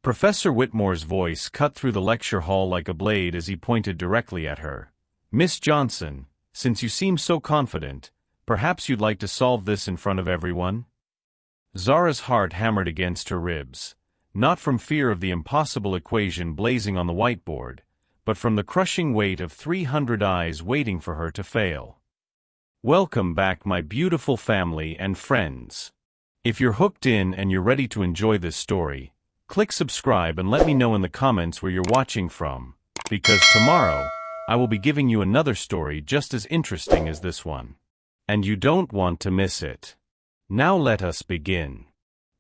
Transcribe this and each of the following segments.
Professor Whitmore's voice cut through the lecture hall like a blade as he pointed directly at her. "Miss Johnson, since you seem so confident, perhaps you'd like to solve this in front of everyone?" Zara's heart hammered against her ribs, not from fear of the impossible equation blazing on the whiteboard, but from the crushing weight of 300 eyes waiting for her to fail. Welcome back, my beautiful family and friends. If you're hooked in and you're ready to enjoy this story, click subscribe and let me know in the comments where you're watching from, because tomorrow, I will be giving you another story just as interesting as this one. And you don't want to miss it. Now let us begin.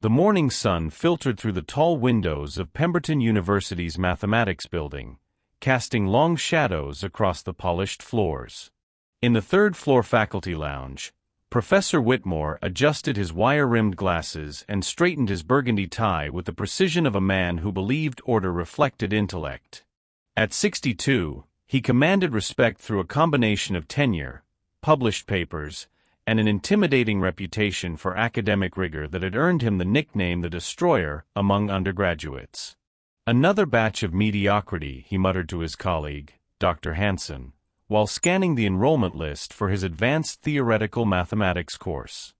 The morning sun filtered through the tall windows of Pemberton University's mathematics building, casting long shadows across the polished floors. In the third-floor faculty lounge, Professor Whitmore adjusted his wire-rimmed glasses and straightened his burgundy tie with the precision of a man who believed order reflected intellect. At 62, he commanded respect through a combination of tenure, published papers, and an intimidating reputation for academic rigor that had earned him the nickname the Destroyer among undergraduates. "Another batch of mediocrity," he muttered to his colleague, Dr. Hansen, while scanning the enrollment list for his advanced theoretical mathematics course.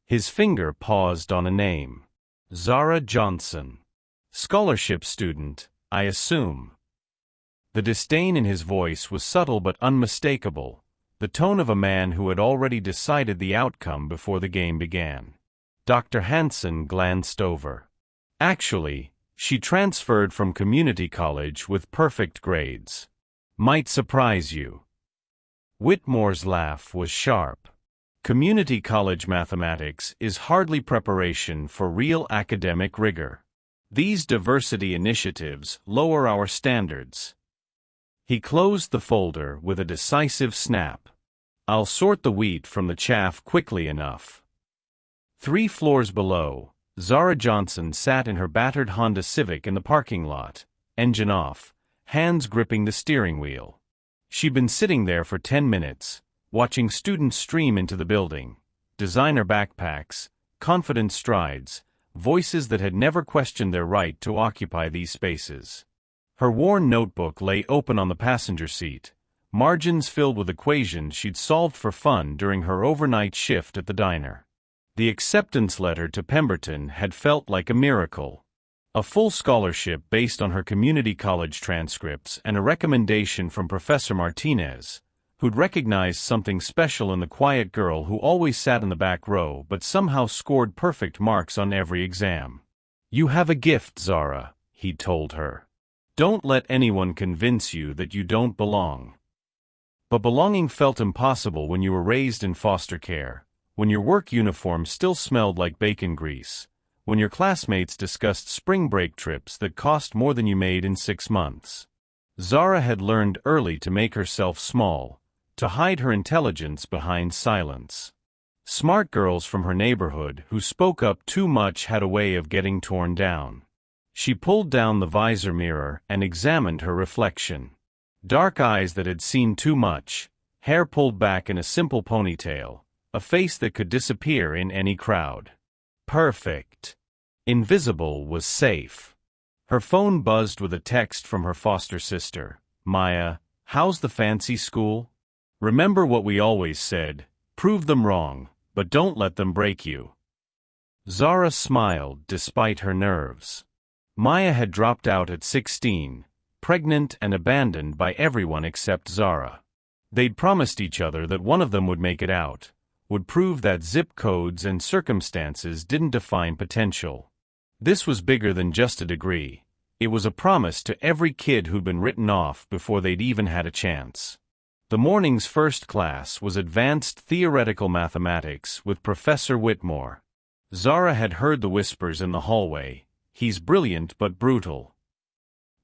His finger paused on a name. Zara Johnson. Scholarship student, I assume. The disdain in his voice was subtle but unmistakable, the tone of a man who had already decided the outcome before the game began. Dr. Hansen glanced over. Actually, she transferred from community college with perfect grades. Might surprise you. Whitmore's laugh was sharp. Community college mathematics is hardly preparation for real academic rigor. These diversity initiatives lower our standards. He closed the folder with a decisive snap. I'll sort the wheat from the chaff quickly enough. 3 floors below, Zara Johnson sat in her battered Honda Civic in the parking lot, engine off, hands gripping the steering wheel. She'd been sitting there for 10 minutes, watching students stream into the building, designer backpacks, confident strides, voices that had never questioned their right to occupy these spaces. Her worn notebook lay open on the passenger seat, margins filled with equations she'd solved for fun during her overnight shift at the diner. The acceptance letter to Pemberton had felt like a miracle. A full scholarship based on her community college transcripts and a recommendation from Professor Martinez, who'd recognized something special in the quiet girl who always sat in the back row but somehow scored perfect marks on every exam. "You have a gift, Zara," he'd told her. "Don't let anyone convince you that you don't belong." But belonging felt impossible when you were raised in foster care, when your work uniform still smelled like bacon grease, when your classmates discussed spring break trips that cost more than you made in 6 months. Zara had learned early to make herself small, to hide her intelligence behind silence. Smart girls from her neighborhood who spoke up too much had a way of getting torn down. She pulled down the visor mirror and examined her reflection. Dark eyes that had seen too much, hair pulled back in a simple ponytail, a face that could disappear in any crowd. Perfect. Invisible was safe. Her phone buzzed with a text from her foster sister. "Maya, how's the fancy school? Remember what we always said, prove them wrong, but don't let them break you." Zara smiled despite her nerves. Maya had dropped out at 16, pregnant and abandoned by everyone except Zara. They'd promised each other that one of them would make it out, would prove that zip codes and circumstances didn't define potential. This was bigger than just a degree. It was a promise to every kid who'd been written off before they'd even had a chance. The morning's first class was advanced theoretical mathematics with Professor Whitmore. Zara had heard the whispers in the hallway. "He's brilliant but brutal.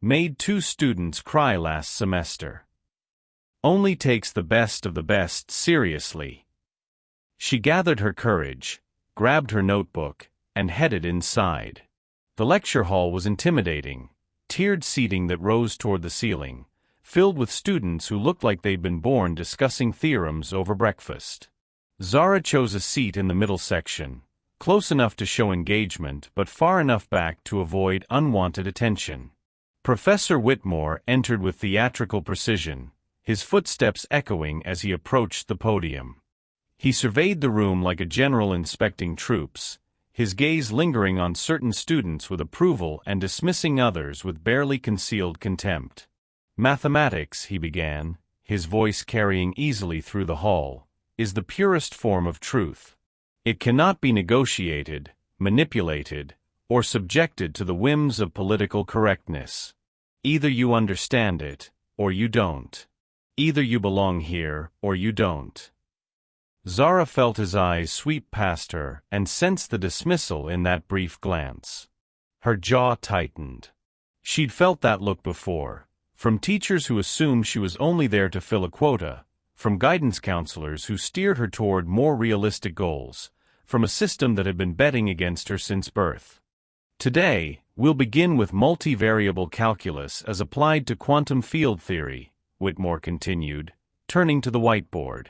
Made 2 students cry last semester. Only takes the best of the best seriously." She gathered her courage, grabbed her notebook, and headed inside. The lecture hall was intimidating, tiered seating that rose toward the ceiling, filled with students who looked like they'd been born discussing theorems over breakfast. Zara chose a seat in the middle section, close enough to show engagement but far enough back to avoid unwanted attention. Professor Whitmore entered with theatrical precision, his footsteps echoing as he approached the podium. He surveyed the room like a general inspecting troops, his gaze lingering on certain students with approval and dismissing others with barely concealed contempt. "Mathematics," he began, his voice carrying easily through the hall, "is the purest form of truth. It cannot be negotiated, manipulated, or subjected to the whims of political correctness. Either you understand it, or you don't. Either you belong here, or you don't." Zara felt his eyes sweep past her and sensed the dismissal in that brief glance. Her jaw tightened. She'd felt that look before, from teachers who assumed she was only there to fill a quota, from guidance counselors who steered her toward more realistic goals, from a system that had been betting against her since birth. "Today, we'll begin with multivariable calculus as applied to quantum field theory," Whitmore continued, turning to the whiteboard.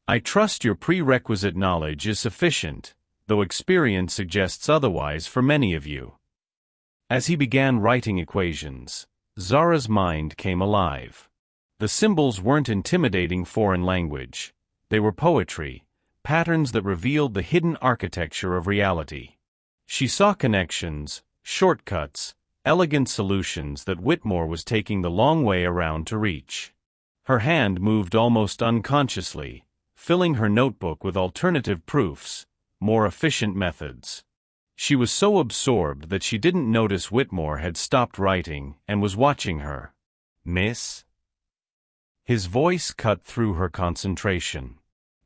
"I trust your prerequisite knowledge is sufficient, though experience suggests otherwise for many of you." As he began writing equations, Zara's mind came alive. The symbols weren't intimidating foreign language. They were poetry, patterns that revealed the hidden architecture of reality. She saw connections, shortcuts, elegant solutions that Whitmore was taking the long way around to reach. Her hand moved almost unconsciously, filling her notebook with alternative proofs, more efficient methods. She was so absorbed that she didn't notice Whitmore had stopped writing and was watching her. "Miss?" His voice cut through her concentration.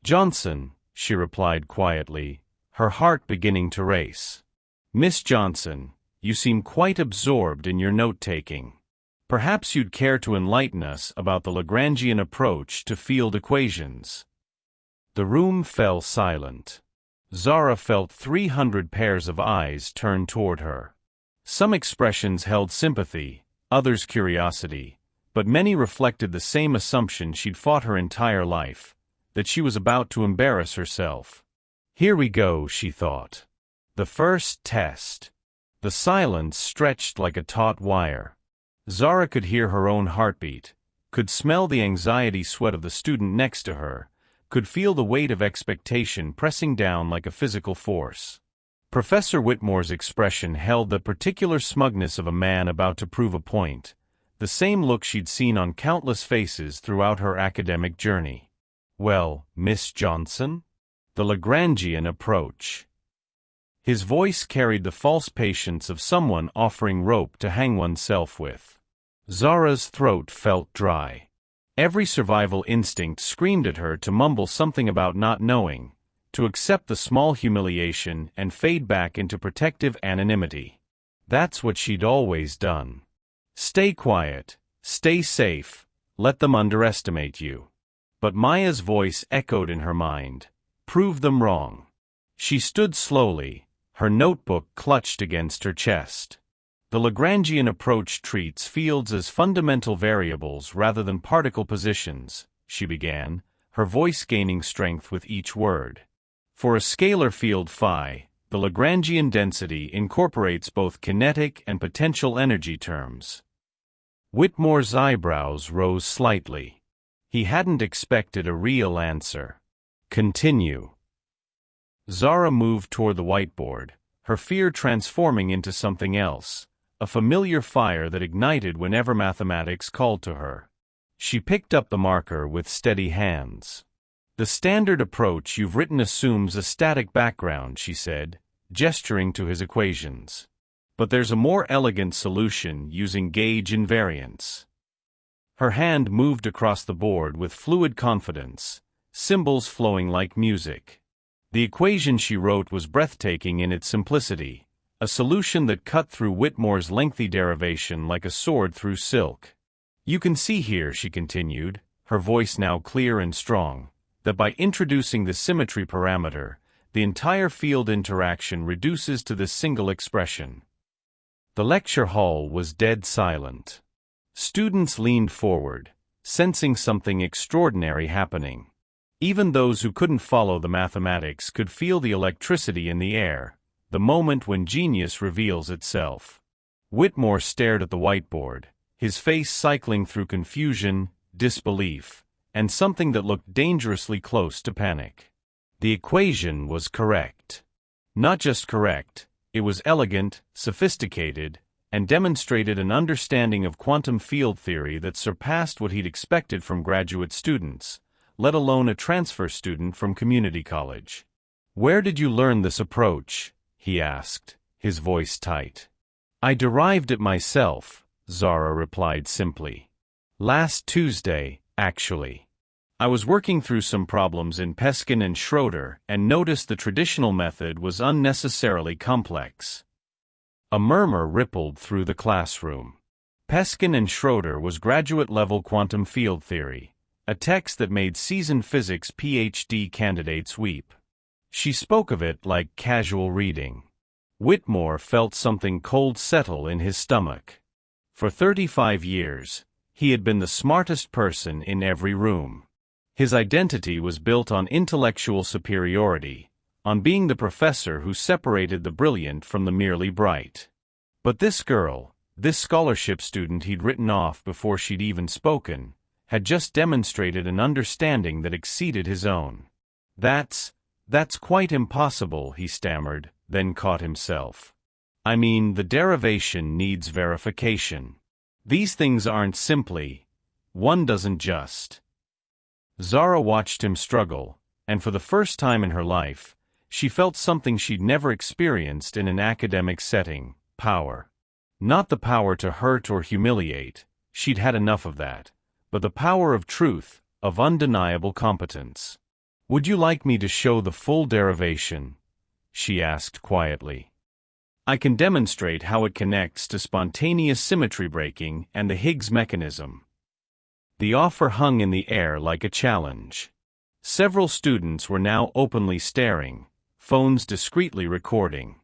"Johnson," she replied quietly, her heart beginning to race. "Miss Johnson, you seem quite absorbed in your note-taking. Perhaps you'd care to enlighten us about the Lagrangian approach to field equations." The room fell silent. Zara felt 300 pairs of eyes turn toward her. Some expressions held sympathy, others curiosity, but many reflected the same assumption she'd fought her entire life, that she was about to embarrass herself. "Here we go," she thought. The first test. The silence stretched like a taut wire. Zara could hear her own heartbeat, could smell the anxiety sweat of the student next to her, could feel the weight of expectation pressing down like a physical force. Professor Whitmore's expression held the particular smugness of a man about to prove a point, the same look she'd seen on countless faces throughout her academic journey. "Well, Miss Johnson? The Lagrangian approach." His voice carried the false patience of someone offering rope to hang oneself with. Zara's throat felt dry. Every survival instinct screamed at her to mumble something about not knowing, to accept the small humiliation and fade back into protective anonymity. That's what she'd always done. Stay quiet, stay safe, let them underestimate you. But Maya's voice echoed in her mind. Prove them wrong. She stood slowly, her notebook clutched against her chest. The Lagrangian approach treats fields as fundamental variables rather than particle positions, she began, her voice gaining strength with each word. For a scalar field phi, the Lagrangian density incorporates both kinetic and potential energy terms. Whitmore's eyebrows rose slightly. He hadn't expected a real answer. "Continue." Zara moved toward the whiteboard, her fear transforming into something else. A familiar fire that ignited whenever mathematics called to her. She picked up the marker with steady hands. "The standard approach you've written assumes a static background," she said, gesturing to his equations. "But there's a more elegant solution using gauge invariance." Her hand moved across the board with fluid confidence, symbols flowing like music. The equation she wrote was breathtaking in its simplicity. A solution that cut through Whitmore's lengthy derivation like a sword through silk. "You can see here," she continued, her voice now clear and strong, "that by introducing the symmetry parameter, the entire field interaction reduces to this single expression." The lecture hall was dead silent. Students leaned forward, sensing something extraordinary happening. Even those who couldn't follow the mathematics could feel the electricity in the air, the moment when genius reveals itself. Whitmore stared at the whiteboard, his face cycling through confusion, disbelief, and something that looked dangerously close to panic. The equation was correct. Not just correct, it was elegant, sophisticated, and demonstrated an understanding of quantum field theory that surpassed what he'd expected from graduate students, let alone a transfer student from community college. "Where did you learn this approach?" he asked, his voice tight. "I derived it myself," Zara replied simply. "Last Tuesday, actually. I was working through some problems in Peskin and Schroeder and noticed the traditional method was unnecessarily complex." A murmur rippled through the classroom. Peskin and Schroeder was graduate-level quantum field theory, a text that made seasoned physics PhD candidates weep. She spoke of it like casual reading. Whitmore felt something cold settle in his stomach. For 35 years, he had been the smartest person in every room. His identity was built on intellectual superiority, on being the professor who separated the brilliant from the merely bright. But this girl, this scholarship student he'd written off before she'd even spoken, had just demonstrated an understanding that exceeded his own. That's quite impossible," he stammered, then caught himself. "I mean, the derivation needs verification. These things aren't simply, one doesn't just." Zara watched him struggle, and for the first time in her life, she felt something she'd never experienced in an academic setting: power. Not the power to hurt or humiliate, she'd had enough of that, but the power of truth, of undeniable competence. "Would you like me to show the full derivation?" she asked quietly. "I can demonstrate how it connects to spontaneous symmetry breaking and the Higgs mechanism." The offer hung in the air like a challenge. Several students were now openly staring, phones discreetly recording.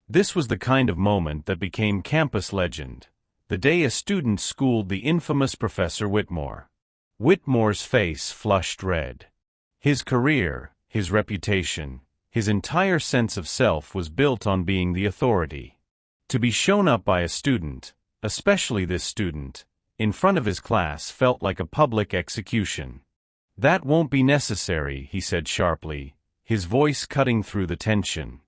This was the kind of moment that became campus legend, the day a student schooled the infamous Professor Whitmore. Whitmore's face flushed red. His career, his reputation, his entire sense of self was built on being the authority. To be shown up by a student, especially this student, in front of his class felt like a public execution. "That won't be necessary," he said sharply, his voice cutting through the tension.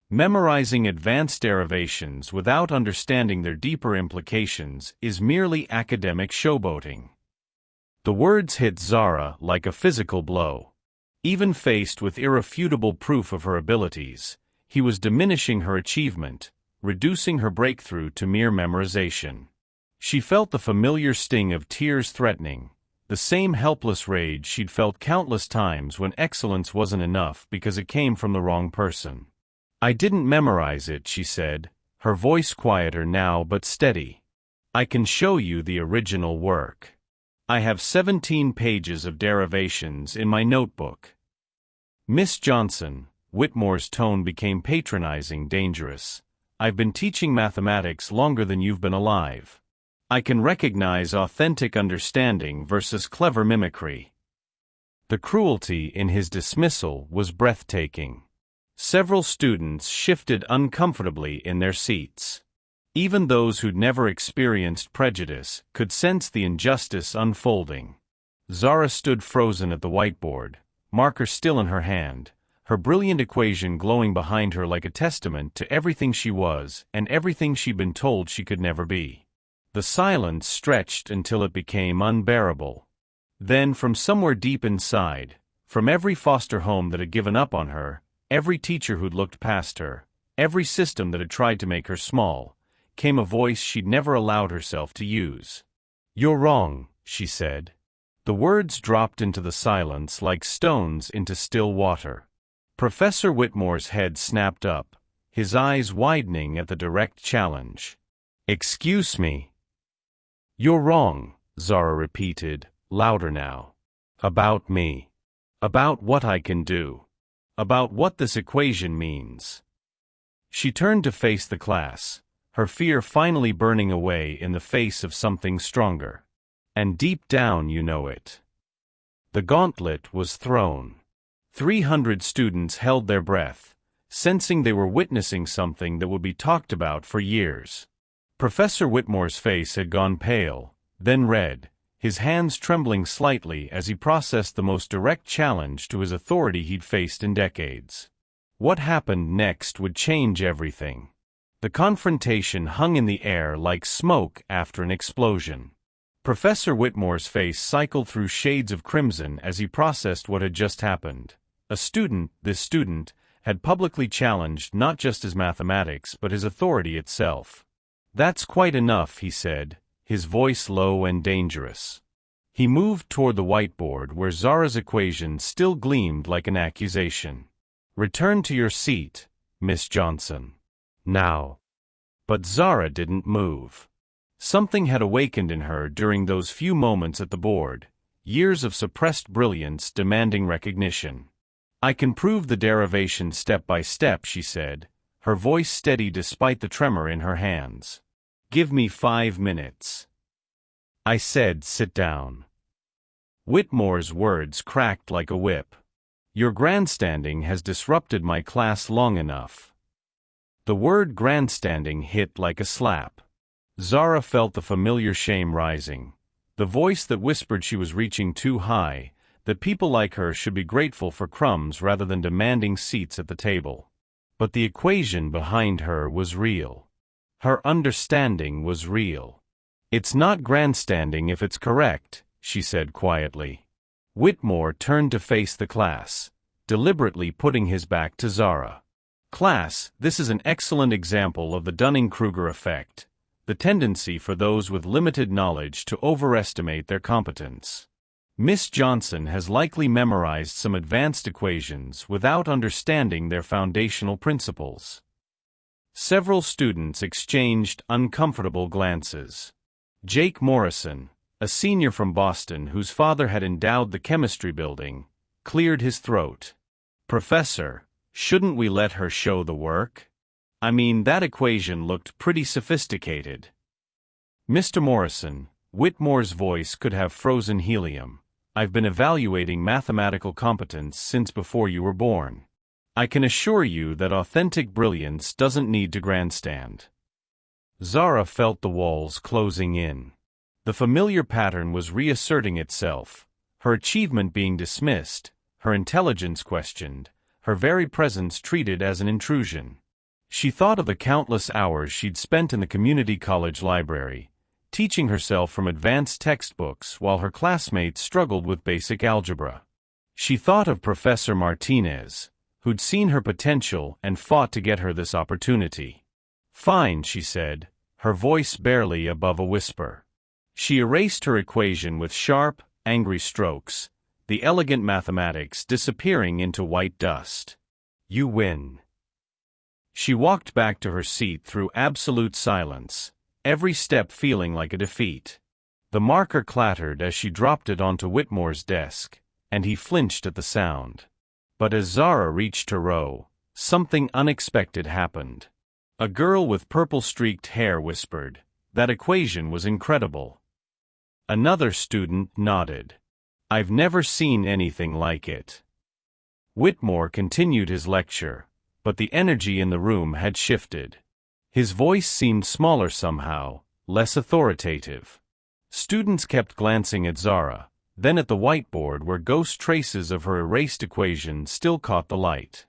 "Memorizing advanced derivations without understanding their deeper implications is merely academic showboating." The words hit Zara like a physical blow. Even faced with irrefutable proof of her abilities, he was diminishing her achievement, reducing her breakthrough to mere memorization. She felt the familiar sting of tears threatening, the same helpless rage she'd felt countless times when excellence wasn't enough because it came from the wrong person. "I didn't memorize it," she said, her voice quieter now but steady. "I can show you the original work. I have 17 pages of derivations in my notebook." "Miss Johnson," Whitmore's tone became patronizing, dangerous. "I've been teaching mathematics longer than you've been alive. I can recognize authentic understanding versus clever mimicry." The cruelty in his dismissal was breathtaking. Several students shifted uncomfortably in their seats. Even those who'd never experienced prejudice could sense the injustice unfolding. Zara stood frozen at the whiteboard, marker still in her hand, her brilliant equation glowing behind her like a testament to everything she was and everything she'd been told she could never be. The silence stretched until it became unbearable. Then, from somewhere deep inside, from every foster home that had given up on her, every teacher who'd looked past her, every system that had tried to make her small, came a voice she'd never allowed herself to use. "You're wrong," she said. The words dropped into the silence like stones into still water. Professor Whitmore's head snapped up, his eyes widening at the direct challenge. "Excuse me." "You're wrong," Zara repeated, louder now. "About me. About what I can do. About what this equation means." She turned to face the class, her fear finally burning away in the face of something stronger. "And deep down you know it." The gauntlet was thrown. 300 students held their breath, sensing they were witnessing something that would be talked about for years. Professor Whitmore's face had gone pale, then red, his hands trembling slightly as he processed the most direct challenge to his authority he'd faced in decades. What happened next would change everything. The confrontation hung in the air like smoke after an explosion. Professor Whitmore's face cycled through shades of crimson as he processed what had just happened. This student, had publicly challenged not just his mathematics but his authority itself. "That's quite enough," he said, his voice low and dangerous. He moved toward the whiteboard where Zara's equation still gleamed like an accusation. "Return to your seat, Miss Johnson. Now." But Zara didn't move. Something had awakened in her during those few moments at the board, years of suppressed brilliance demanding recognition. "I can prove the derivation step by step," she said, her voice steady despite the tremor in her hands. "Give me 5 minutes." I said, "Sit down." Whitmore's words cracked like a whip. "Your grandstanding has disrupted my class long enough." The word grandstanding hit like a slap. Zara felt the familiar shame rising, the voice that whispered she was reaching too high, that people like her should be grateful for crumbs rather than demanding seats at the table. But the equation behind her was real. Her understanding was real. "It's not grandstanding if it's correct," she said quietly. Whitmore turned to face the class, deliberately putting his back to Zara. "Class, this is an excellent example of the Dunning-Kruger effect, the tendency for those with limited knowledge to overestimate their competence. Miss Johnson has likely memorized some advanced equations without understanding their foundational principles." Several students exchanged uncomfortable glances. Jake Morrison, a senior from Boston whose father had endowed the chemistry building, cleared his throat. "Professor, shouldn't we let her show the work? I mean, that equation looked pretty sophisticated." "Mr. Morrison," Whitmore's voice could have frozen helium, "I've been evaluating mathematical competence since before you were born. I can assure you that authentic brilliance doesn't need to grandstand." Zara felt the walls closing in. The familiar pattern was reasserting itself, her achievement being dismissed, her intelligence questioned, her very presence treated as an intrusion. She thought of the countless hours she'd spent in the community college library, teaching herself from advanced textbooks while her classmates struggled with basic algebra. She thought of Professor Martinez, who'd seen her potential and fought to get her this opportunity. "Fine," she said, her voice barely above a whisper. She erased her equation with sharp, angry strokes, the elegant mathematics disappearing into white dust. "You win." She walked back to her seat through absolute silence, every step feeling like a defeat. The marker clattered as she dropped it onto Whitmore's desk, and he flinched at the sound. But as Zara reached her row, something unexpected happened. A girl with purple-streaked hair whispered, "That equation was incredible." Another student nodded. "I've never seen anything like it." Whitmore continued his lecture, but the energy in the room had shifted. His voice seemed smaller somehow, less authoritative. Students kept glancing at Zara, then at the whiteboard where ghost traces of her erased equation still caught the light.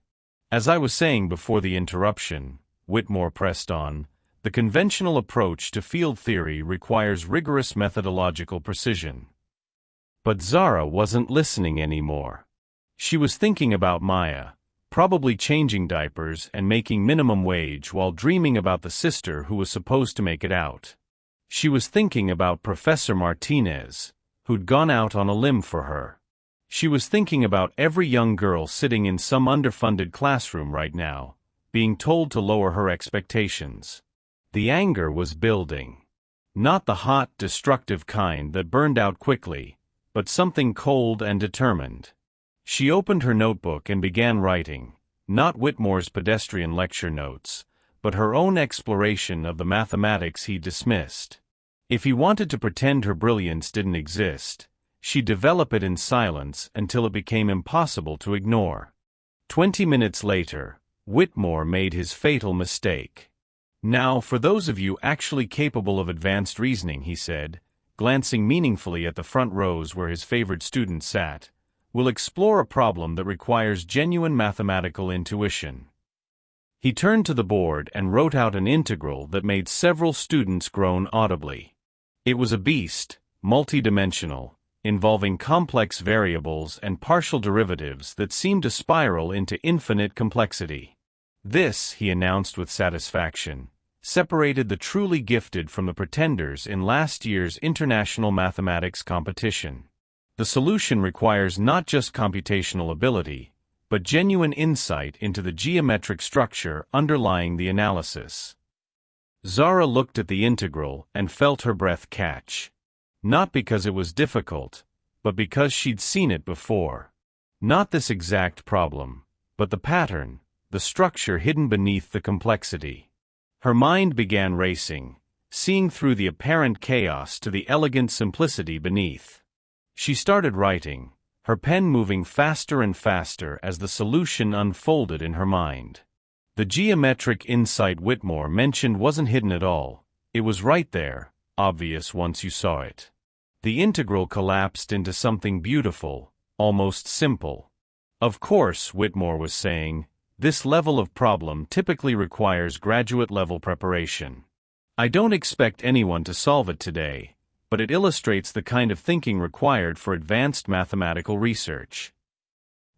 "As I was saying before the interruption," Whitmore pressed on, "the conventional approach to field theory requires rigorous methodological precision." But Zara wasn't listening anymore. She was thinking about Maya, probably changing diapers and making minimum wage while dreaming about the sister who was supposed to make it out. She was thinking about Professor Martinez, who'd gone out on a limb for her. She was thinking about every young girl sitting in some underfunded classroom right now, being told to lower her expectations. The anger was building. Not the hot, destructive kind that burned out quickly, but something cold and determined. She opened her notebook and began writing, not Whitmore's pedestrian lecture notes, but her own exploration of the mathematics he dismissed. If he wanted to pretend her brilliance didn't exist, she'd develop it in silence until it became impossible to ignore. 20 minutes later, Whitmore made his fatal mistake. Now, for those of you actually capable of advanced reasoning, he said, glancing meaningfully at the front rows where his favorite students sat, we'll explore a problem that requires genuine mathematical intuition. He turned to the board and wrote out an integral that made several students groan audibly. It was a beast, multidimensional, involving complex variables and partial derivatives that seemed to spiral into infinite complexity. This, he announced with satisfaction, separated the truly gifted from the pretenders in last year's international mathematics competition. The solution requires not just computational ability, but genuine insight into the geometric structure underlying the analysis. Zara looked at the integral and felt her breath catch. Not because it was difficult, but because she'd seen it before. Not this exact problem, but the pattern, the structure hidden beneath the complexity. Her mind began racing, seeing through the apparent chaos to the elegant simplicity beneath. She started writing, her pen moving faster and faster as the solution unfolded in her mind. The geometric insight Whitmore mentioned wasn't hidden at all. It was right there, obvious once you saw it. The integral collapsed into something beautiful, almost simple. Of course, Whitmore was saying, this level of problem typically requires graduate-level preparation. I don't expect anyone to solve it today, but it illustrates the kind of thinking required for advanced mathematical research.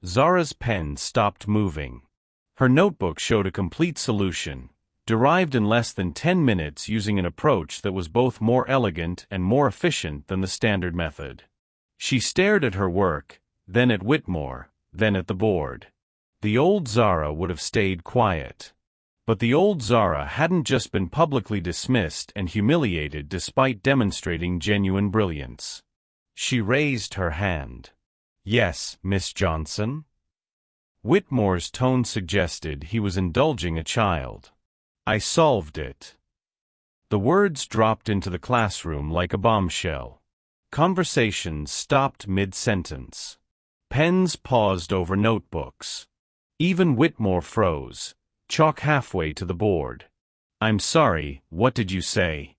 Zara's pen stopped moving. Her notebook showed a complete solution, derived in less than 10 minutes using an approach that was both more elegant and more efficient than the standard method. She stared at her work, then at Whitmore, then at the board. The old Zara would have stayed quiet. But the old Zara hadn't just been publicly dismissed and humiliated despite demonstrating genuine brilliance. She raised her hand. Yes, Miss Johnson? Whitmore's tone suggested he was indulging a child. I solved it. The words dropped into the classroom like a bombshell. Conversations stopped mid-sentence. Pens paused over notebooks. Even Whitmore froze, chalk halfway to the board. I'm sorry, what did you say?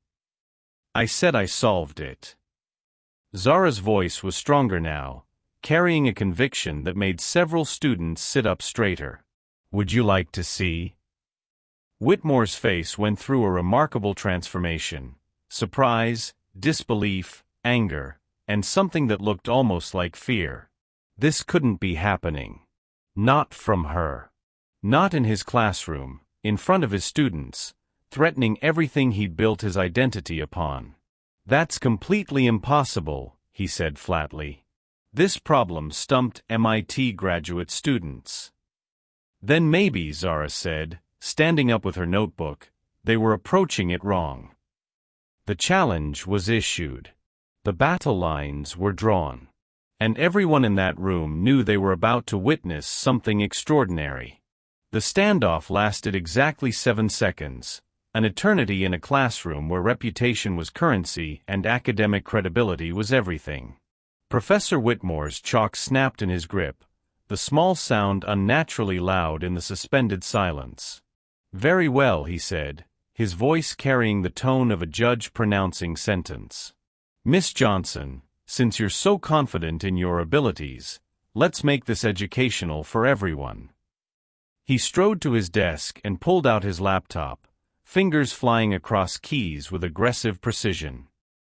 I said I solved it. Zara's voice was stronger now, carrying a conviction that made several students sit up straighter. Would you like to see? Whitmore's face went through a remarkable transformation: surprise, disbelief, anger, and something that looked almost like fear. This couldn't be happening. Not from her. Not in his classroom, in front of his students, threatening everything he'd built his identity upon. That's completely impossible, he said flatly. This problem stumped MIT graduate students. Then maybe, Zara said, standing up with her notebook, they were approaching it wrong. The challenge was issued. The battle lines were drawn. And everyone in that room knew they were about to witness something extraordinary. The standoff lasted exactly 7 seconds, an eternity in a classroom where reputation was currency and academic credibility was everything. Professor Whitmore's chalk snapped in his grip, the small sound unnaturally loud in the suspended silence. Very well, he said, his voice carrying the tone of a judge pronouncing sentence. Miss Johnson, since you're so confident in your abilities, let's make this educational for everyone. He strode to his desk and pulled out his laptop, fingers flying across keys with aggressive precision.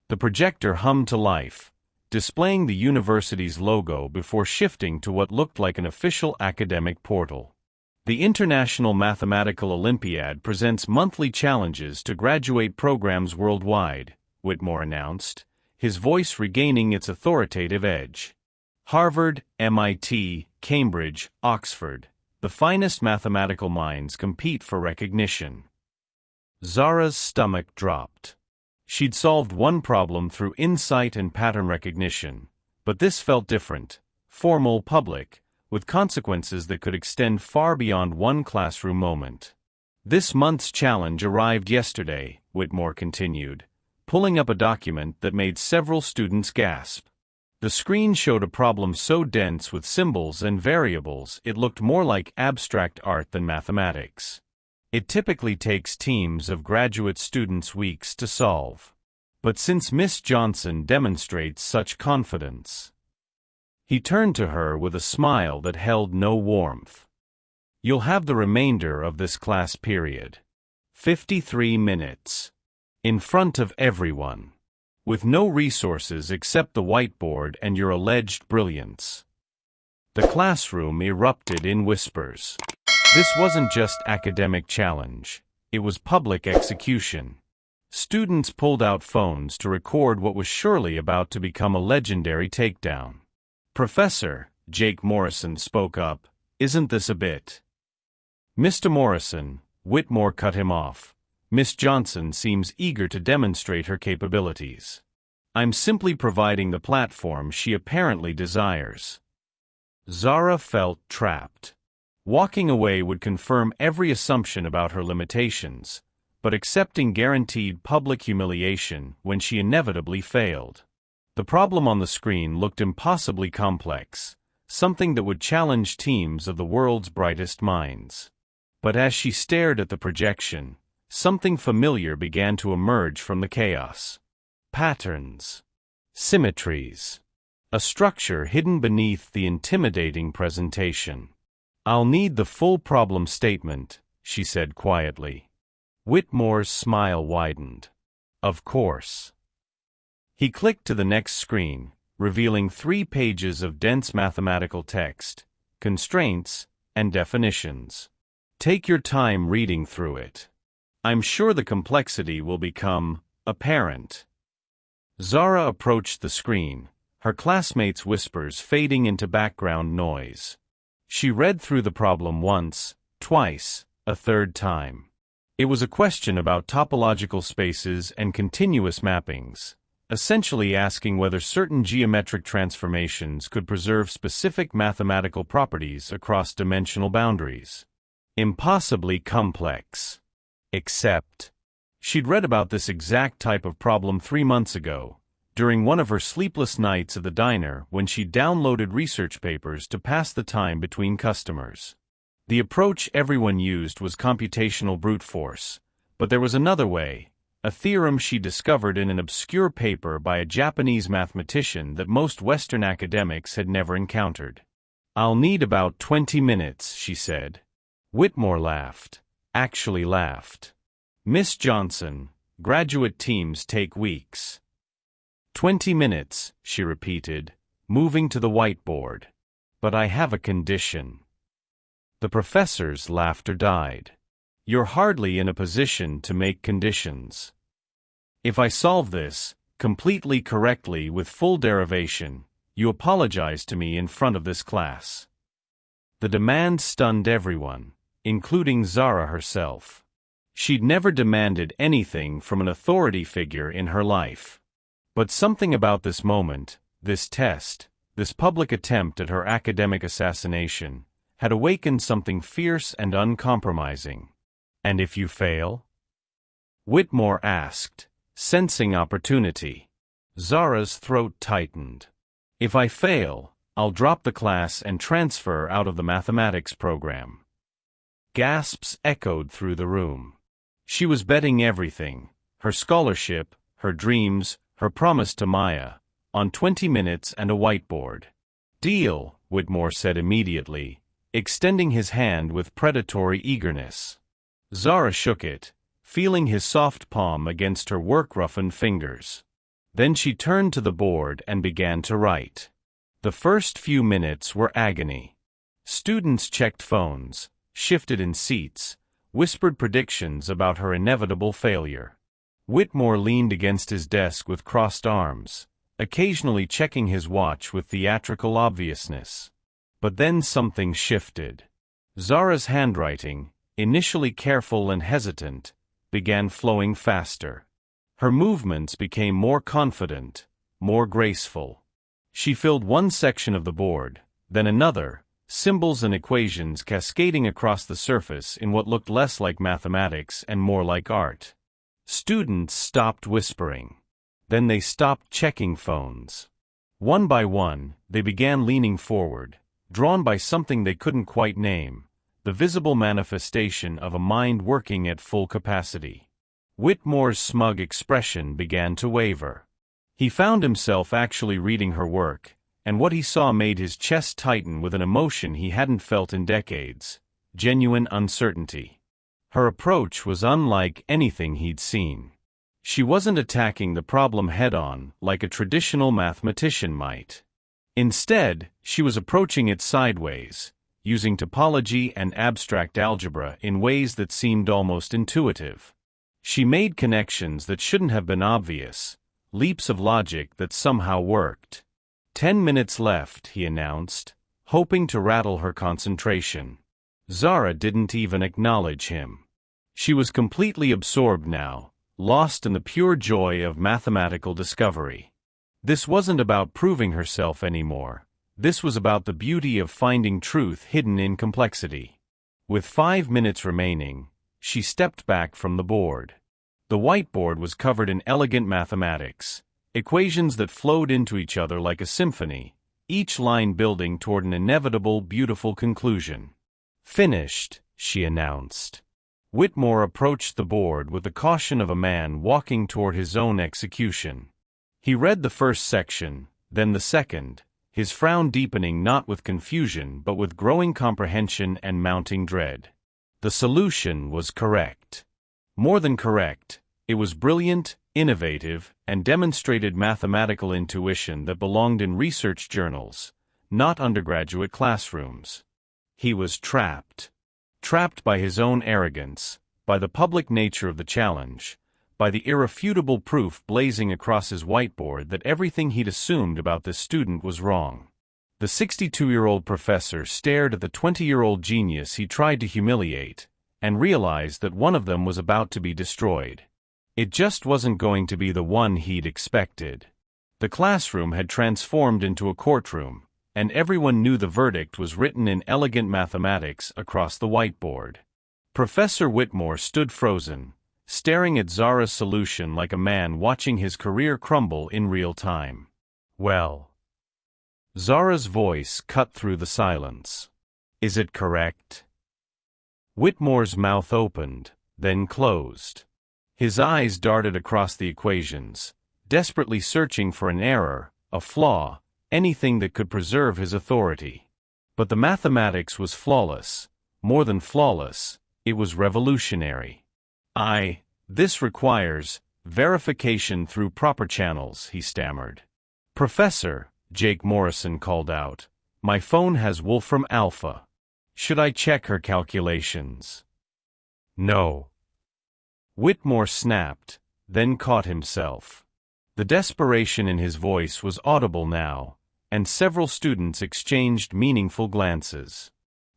The projector hummed to life, displaying the university's logo before shifting to what looked like an official academic portal. The International Mathematical Olympiad presents monthly challenges to graduate programs worldwide, Whitmore announced, his voice regaining its authoritative edge. Harvard, MIT, Cambridge, Oxford, the finest mathematical minds compete for recognition. Zara's stomach dropped. She'd solved one problem through insight and pattern recognition, but this felt different, formal, public, with consequences that could extend far beyond one classroom moment. This month's challenge arrived yesterday, Whitmore continued, pulling up a document that made several students gasp. The The screen showed a problem so dense with symbols and variables it looked more like abstract art than mathematics. It typically takes teams of graduate students weeks to solve. But since Miss Johnson demonstrates such confidence, he turned to her with a smile that held no warmth. You'll have the remainder of this class period. 53 minutes. In front of everyone. With no resources except the whiteboard and your alleged brilliance. The classroom erupted in whispers. This wasn't just academic challenge. It was public execution. Students pulled out phones to record what was surely about to become a legendary takedown. "Professor," Jake Morrison spoke up, "isn't this a bit?" "Mr. Morrison," Whitmore cut him off. "Miss Johnson seems eager to demonstrate her capabilities. I'm simply providing the platform she apparently desires." Zara felt trapped. Walking away would confirm every assumption about her limitations, but accepting guaranteed public humiliation when she inevitably failed. The problem on the screen looked impossibly complex, something that would challenge teams of the world's brightest minds. But as she stared at the projection, something familiar began to emerge from the chaos. Patterns. Symmetries. A structure hidden beneath the intimidating presentation. "I'll need the full problem statement," she said quietly. Whitmore's smile widened. "Of course." He clicked to the next screen, revealing 3 pages of dense mathematical text, constraints, and definitions. "Take your time reading through it. I'm sure the complexity will become apparent." Zara approached the screen, her classmates' whispers fading into background noise. She read through the problem once, twice, a third time. It was a question about topological spaces and continuous mappings, essentially asking whether certain geometric transformations could preserve specific mathematical properties across dimensional boundaries. Impossibly complex. Except, she'd read about this exact type of problem 3 months ago, during one of her sleepless nights at the diner when she downloaded research papers to pass the time between customers. The approach everyone used was computational brute force, but there was another way, a theorem she discovered in an obscure paper by a Japanese mathematician that most Western academics had never encountered. "I'll need about 20 minutes," she said. Whitmore laughed. Actually laughed. "Miss Johnson, graduate teams take weeks." 20 minutes, she repeated, moving to the whiteboard. "But I have a condition." The professor's laughter died. "You're hardly in a position to make conditions. If I solve this, completely correctly with full derivation, you apologize to me in front of this class." The demand stunned everyone, including Zara herself. She'd never demanded anything from an authority figure in her life. But something about this moment, this test, this public attempt at her academic assassination, had awakened something fierce and uncompromising. "And if you fail?" Whitmore asked, sensing opportunity. Zara's throat tightened. "If I fail, I'll drop the class and transfer out of the mathematics program." Gasps echoed through the room. She was betting everything, her scholarship, her dreams, her promise to Maya, on 20 minutes and a whiteboard. "Deal," Whitmore said immediately, extending his hand with predatory eagerness. Zara shook it, feeling his soft palm against her work-roughened fingers. Then she turned to the board and began to write. The first few minutes were agony. Students checked phones, shifted in seats, whispered predictions about her inevitable failure. Whitmore leaned against his desk with crossed arms, occasionally checking his watch with theatrical obviousness. But then something shifted. Zara's handwriting, initially careful and hesitant, began flowing faster. Her movements became more confident, more graceful. She filled one section of the board, then another, symbols and equations cascading across the surface in what looked less like mathematics and more like art. Students stopped whispering. Then they stopped checking phones. One by one, they began leaning forward, drawn by something they couldn't quite name, the visible manifestation of a mind working at full capacity. Whitmore's smug expression began to waver. He found himself actually reading her work, and what he saw made his chest tighten with an emotion he hadn't felt in decades: genuine uncertainty. Her approach was unlike anything he'd seen. She wasn't attacking the problem head-on like a traditional mathematician might. Instead, she was approaching it sideways, using topology and abstract algebra in ways that seemed almost intuitive. She made connections that shouldn't have been obvious, leaps of logic that somehow worked. 10 minutes left, he announced, hoping to rattle her concentration. Zara didn't even acknowledge him. She was completely absorbed now, lost in the pure joy of mathematical discovery. This wasn't about proving herself anymore. This was about the beauty of finding truth hidden in complexity. With 5 minutes remaining, she stepped back from the board. The whiteboard was covered in elegant mathematics, equations that flowed into each other like a symphony, each line building toward an inevitable, beautiful conclusion. "Finished," she announced. Whitmore approached the board with the caution of a man walking toward his own execution. He read the first section, then the second, his frown deepening not with confusion but with growing comprehension and mounting dread. The solution was correct. More than correct, it was brilliant, innovative, and demonstrated mathematical intuition that belonged in research journals, not undergraduate classrooms. He was trapped. Trapped by his own arrogance, by the public nature of the challenge, by the irrefutable proof blazing across his whiteboard that everything he'd assumed about this student was wrong. The 62-year-old professor stared at the 20-year-old genius he tried to humiliate, and realized that one of them was about to be destroyed. It just wasn't going to be the one he'd expected. The classroom had transformed into a courtroom, and everyone knew the verdict was written in elegant mathematics across the whiteboard. Professor Whitmore stood frozen, staring at Zara's solution like a man watching his career crumble in real time. "Well?" Zara's voice cut through the silence. "Is it correct?" Whitmore's mouth opened, then closed. His eyes darted across the equations, desperately searching for an error, a flaw, anything that could preserve his authority. But the mathematics was flawless. More than flawless, it was revolutionary. This requires verification through proper channels," he stammered. "Professor," Jake Morrison called out, "my phone has Wolfram Alpha. Should I check her calculations?" "No." Whitmore snapped, then caught himself. The desperation in his voice was audible now, and several students exchanged meaningful glances.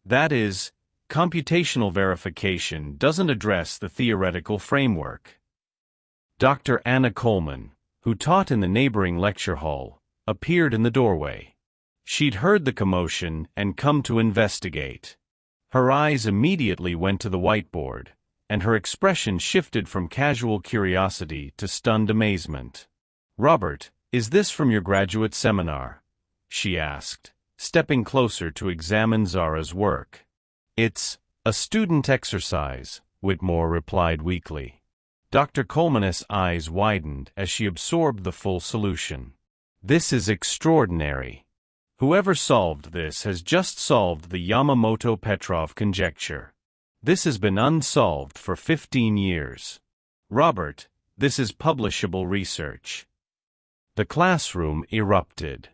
"That is, computational verification doesn't address the theoretical framework." Dr. Anna Coleman, who taught in the neighboring lecture hall, appeared in the doorway. She'd heard the commotion and come to investigate. Her eyes immediately went to the whiteboard, and her expression shifted from casual curiosity to stunned amazement. "Robert, is this from your graduate seminar?" she asked, stepping closer to examine Zara's work. "It's a student exercise," Whitmore replied weakly. Dr. Coleman's eyes widened as she absorbed the full solution. "This is extraordinary. Whoever solved this has just solved the Yamamoto-Petrov conjecture. This has been unsolved for 15 years. Robert, this is publishable research." The classroom erupted.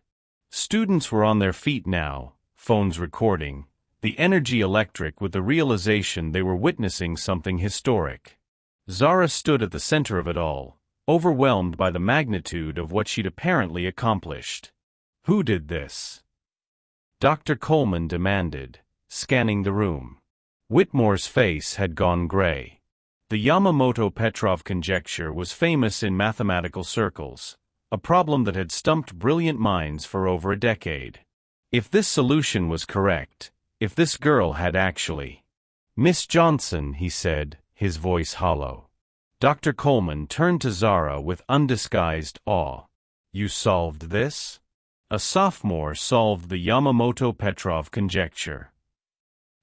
Students were on their feet now, phones recording, the energy electric with the realization they were witnessing something historic. Zara stood at the center of it all, overwhelmed by the magnitude of what she'd apparently accomplished. "Who did this?" Dr. Coleman demanded, scanning the room. Whitmore's face had gone gray. The Yamamoto-Petrov conjecture was famous in mathematical circles, a problem that had stumped brilliant minds for over a decade. If this solution was correct, if this girl had actually... "Miss Johnson," he said, his voice hollow. Dr. Coleman turned to Zara with undisguised awe. "You solved this?" A sophomore solved the Yamamoto-Petrov conjecture.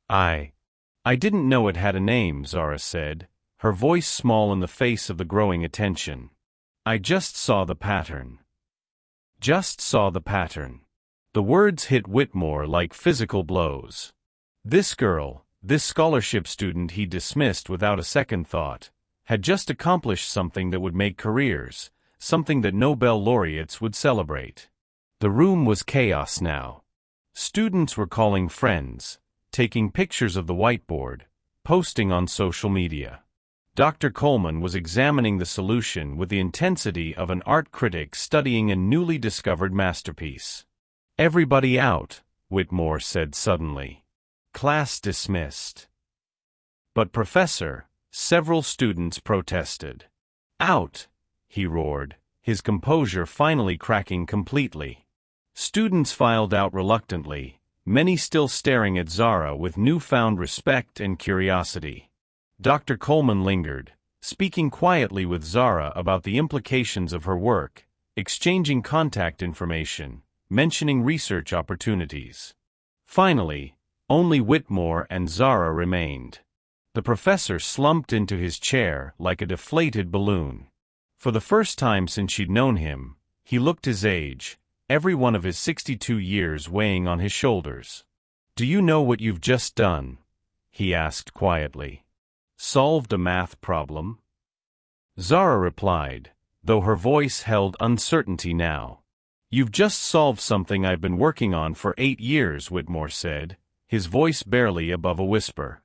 I didn't know it had a name, Zara said, her voice small in the face of the growing attention. I just saw the pattern. Just saw the pattern. The words hit Whitmore like physical blows. This girl, this scholarship student he dismissed without a second thought, had just accomplished something that would make careers, something that Nobel laureates would celebrate. The room was chaos now. Students were calling friends, taking pictures of the whiteboard, posting on social media. Dr. Coleman was examining the solution with the intensity of an art critic studying a newly discovered masterpiece. "Everybody out," Whitmore said suddenly. "Class dismissed." "But Professor," several students protested. "Out," he roared, his composure finally cracking completely. Students filed out reluctantly, many still staring at Zara with newfound respect and curiosity. Dr. Coleman lingered, speaking quietly with Zara about the implications of her work, exchanging contact information, mentioning research opportunities. Finally, only Whitmore and Zara remained. The professor slumped into his chair like a deflated balloon. For the first time since she'd known him, he looked his age, every one of his 62 years weighing on his shoulders. "Do you know what you've just done?" he asked quietly. "Solved a math problem?" Zara replied, though her voice held uncertainty now. "You've just solved something I've been working on for 8 years, Whitmore said, his voice barely above a whisper.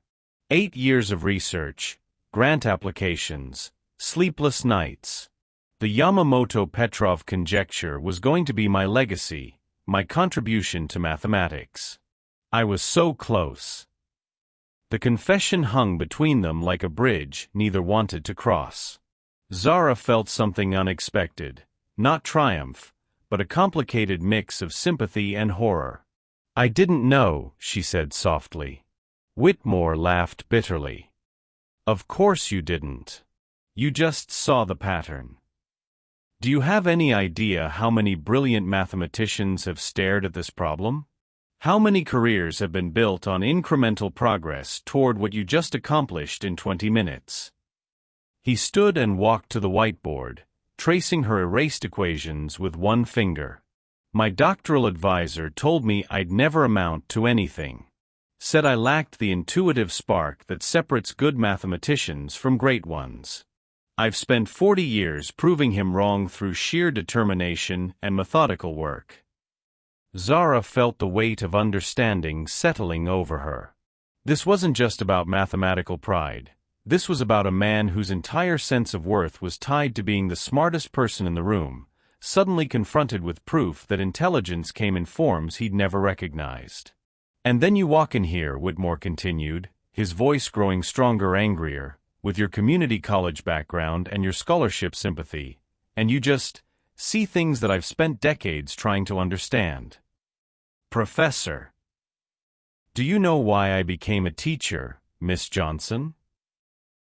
8 years of research, grant applications, sleepless nights. The Yamamoto-Petrov conjecture was going to be my legacy, my contribution to mathematics. I was so close." The confession hung between them like a bridge neither wanted to cross. Zara felt something unexpected, not triumph, but a complicated mix of sympathy and horror. "I didn't know," she said softly. Whitmore laughed bitterly. "Of course you didn't. You just saw the pattern. Do you have any idea how many brilliant mathematicians have stared at this problem? How many careers have been built on incremental progress toward what you just accomplished in 20 minutes? He stood and walked to the whiteboard, tracing her erased equations with one finger. "My doctoral advisor told me I'd never amount to anything. Said I lacked the intuitive spark that separates good mathematicians from great ones. I've spent 40 years proving him wrong through sheer determination and methodical work." Zara felt the weight of understanding settling over her. This wasn't just about mathematical pride. This was about a man whose entire sense of worth was tied to being the smartest person in the room, suddenly confronted with proof that intelligence came in forms he'd never recognized. "And then you walk in here," Whitmore continued, his voice growing stronger, angrier, "with your community college background and your scholarship sympathy, and you just see things that I've spent decades trying to understand. Professor, do you know why I became a teacher, Miss Johnson?"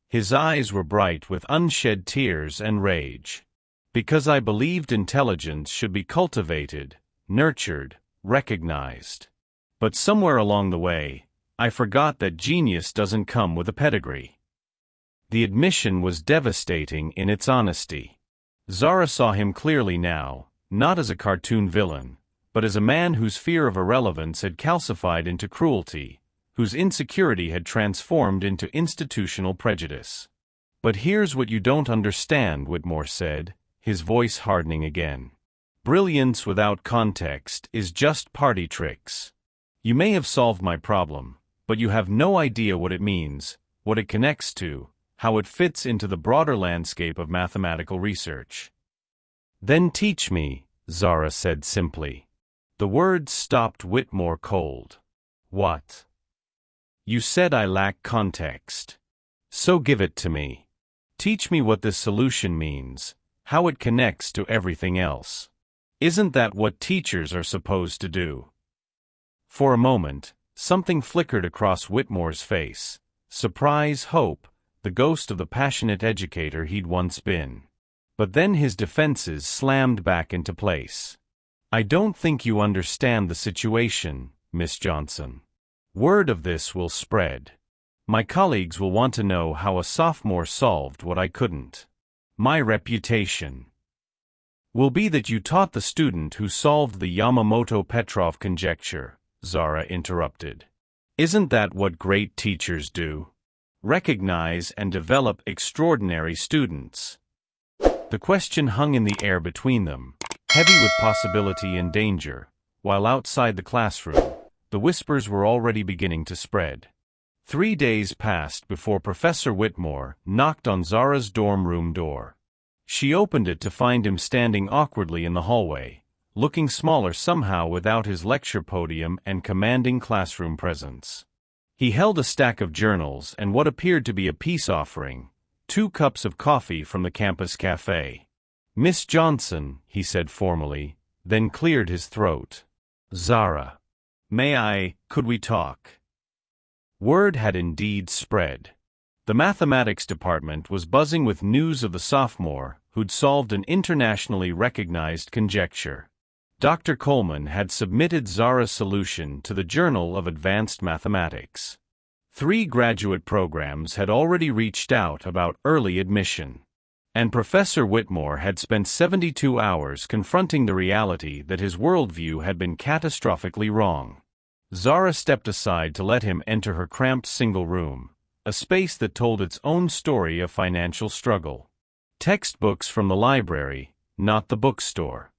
His eyes were bright with unshed tears and rage. "Because I believed intelligence should be cultivated, nurtured, recognized. But somewhere along the way, I forgot that genius doesn't come with a pedigree." The admission was devastating in its honesty. Zara saw him clearly now, not as a cartoon villain, but as a man whose fear of irrelevance had calcified into cruelty, whose insecurity had transformed into institutional prejudice. "But here's what you don't understand," Whitmore said, his voice hardening again. "Brilliance without context is just party tricks. You may have solved my problem, but you have no idea what it means, what it connects to, how it fits into the broader landscape of mathematical research." "Then teach me," Zara said simply. The words stopped Whitmore cold. "What?" "You said I lack context. So give it to me. Teach me what this solution means, how it connects to everything else. Isn't that what teachers are supposed to do?" For a moment, something flickered across Whitmore's face. Surprise, hope, the ghost of the passionate educator he'd once been. But then his defenses slammed back into place. I don't think you understand the situation, Miss Johnson. Word of this will spread. My colleagues will want to know how a sophomore solved what I couldn't. My reputation will be that you taught the student who solved the Yamamoto-Petrov conjecture, Zara interrupted. Isn't that what great teachers do? Recognize and develop extraordinary students. The question hung in the air between them, heavy with possibility and danger, while outside the classroom, the whispers were already beginning to spread. 3 days passed before Professor Whitmore knocked on Zara's dorm room door. She opened it to find him standing awkwardly in the hallway, looking smaller somehow without his lecture podium and commanding classroom presence. He held a stack of journals and what appeared to be a peace offering, 2 cups of coffee from the campus cafe. Miss Johnson, he said formally, then cleared his throat. Zara. Could we talk? Word had indeed spread. The mathematics department was buzzing with news of the sophomore who'd solved an internationally recognized conjecture. Dr. Coleman had submitted Zara's solution to the Journal of Advanced Mathematics. 3 graduate programs had already reached out about early admission. And Professor Whitmore had spent 72 hours confronting the reality that his worldview had been catastrophically wrong. Zara stepped aside to let him enter her cramped single room, a space that told its own story of financial struggle. Textbooks from the library, not the bookstore.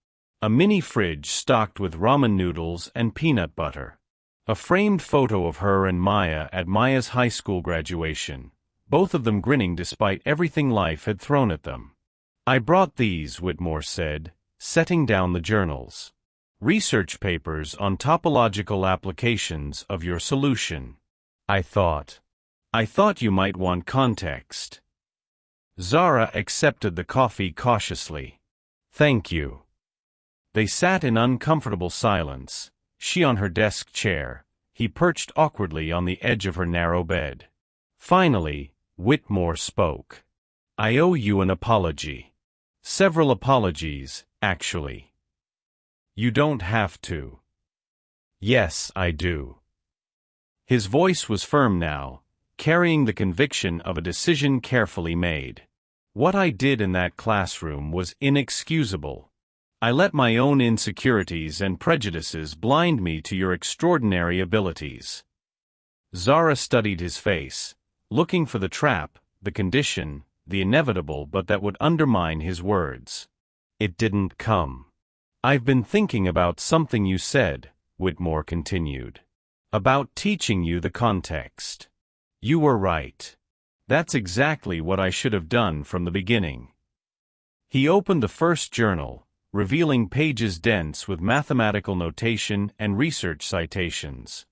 A mini fridge stocked with ramen noodles and peanut butter. A framed photo of her and Maya at Maya's high school graduation, both of them grinning despite everything life had thrown at them. I brought these, Whitmore said, setting down the journals. Research papers on topological applications of your solution. I thought you might want context. Zara accepted the coffee cautiously. Thank you. They sat in uncomfortable silence, she on her desk chair, he perched awkwardly on the edge of her narrow bed. Finally, Whitmore spoke. I owe you an apology. Several apologies, actually. You don't have to. Yes, I do. His voice was firm now, carrying the conviction of a decision carefully made. What I did in that classroom was inexcusable. I let my own insecurities and prejudices blind me to your extraordinary abilities. Zara studied his face, looking for the trap, the condition, the inevitable but that would undermine his words. It didn't come. I've been thinking about something you said, Whitmore continued. About teaching you the context. You were right. That's exactly what I should have done from the beginning. He opened the first journal, revealing pages dense with mathematical notation and research citations.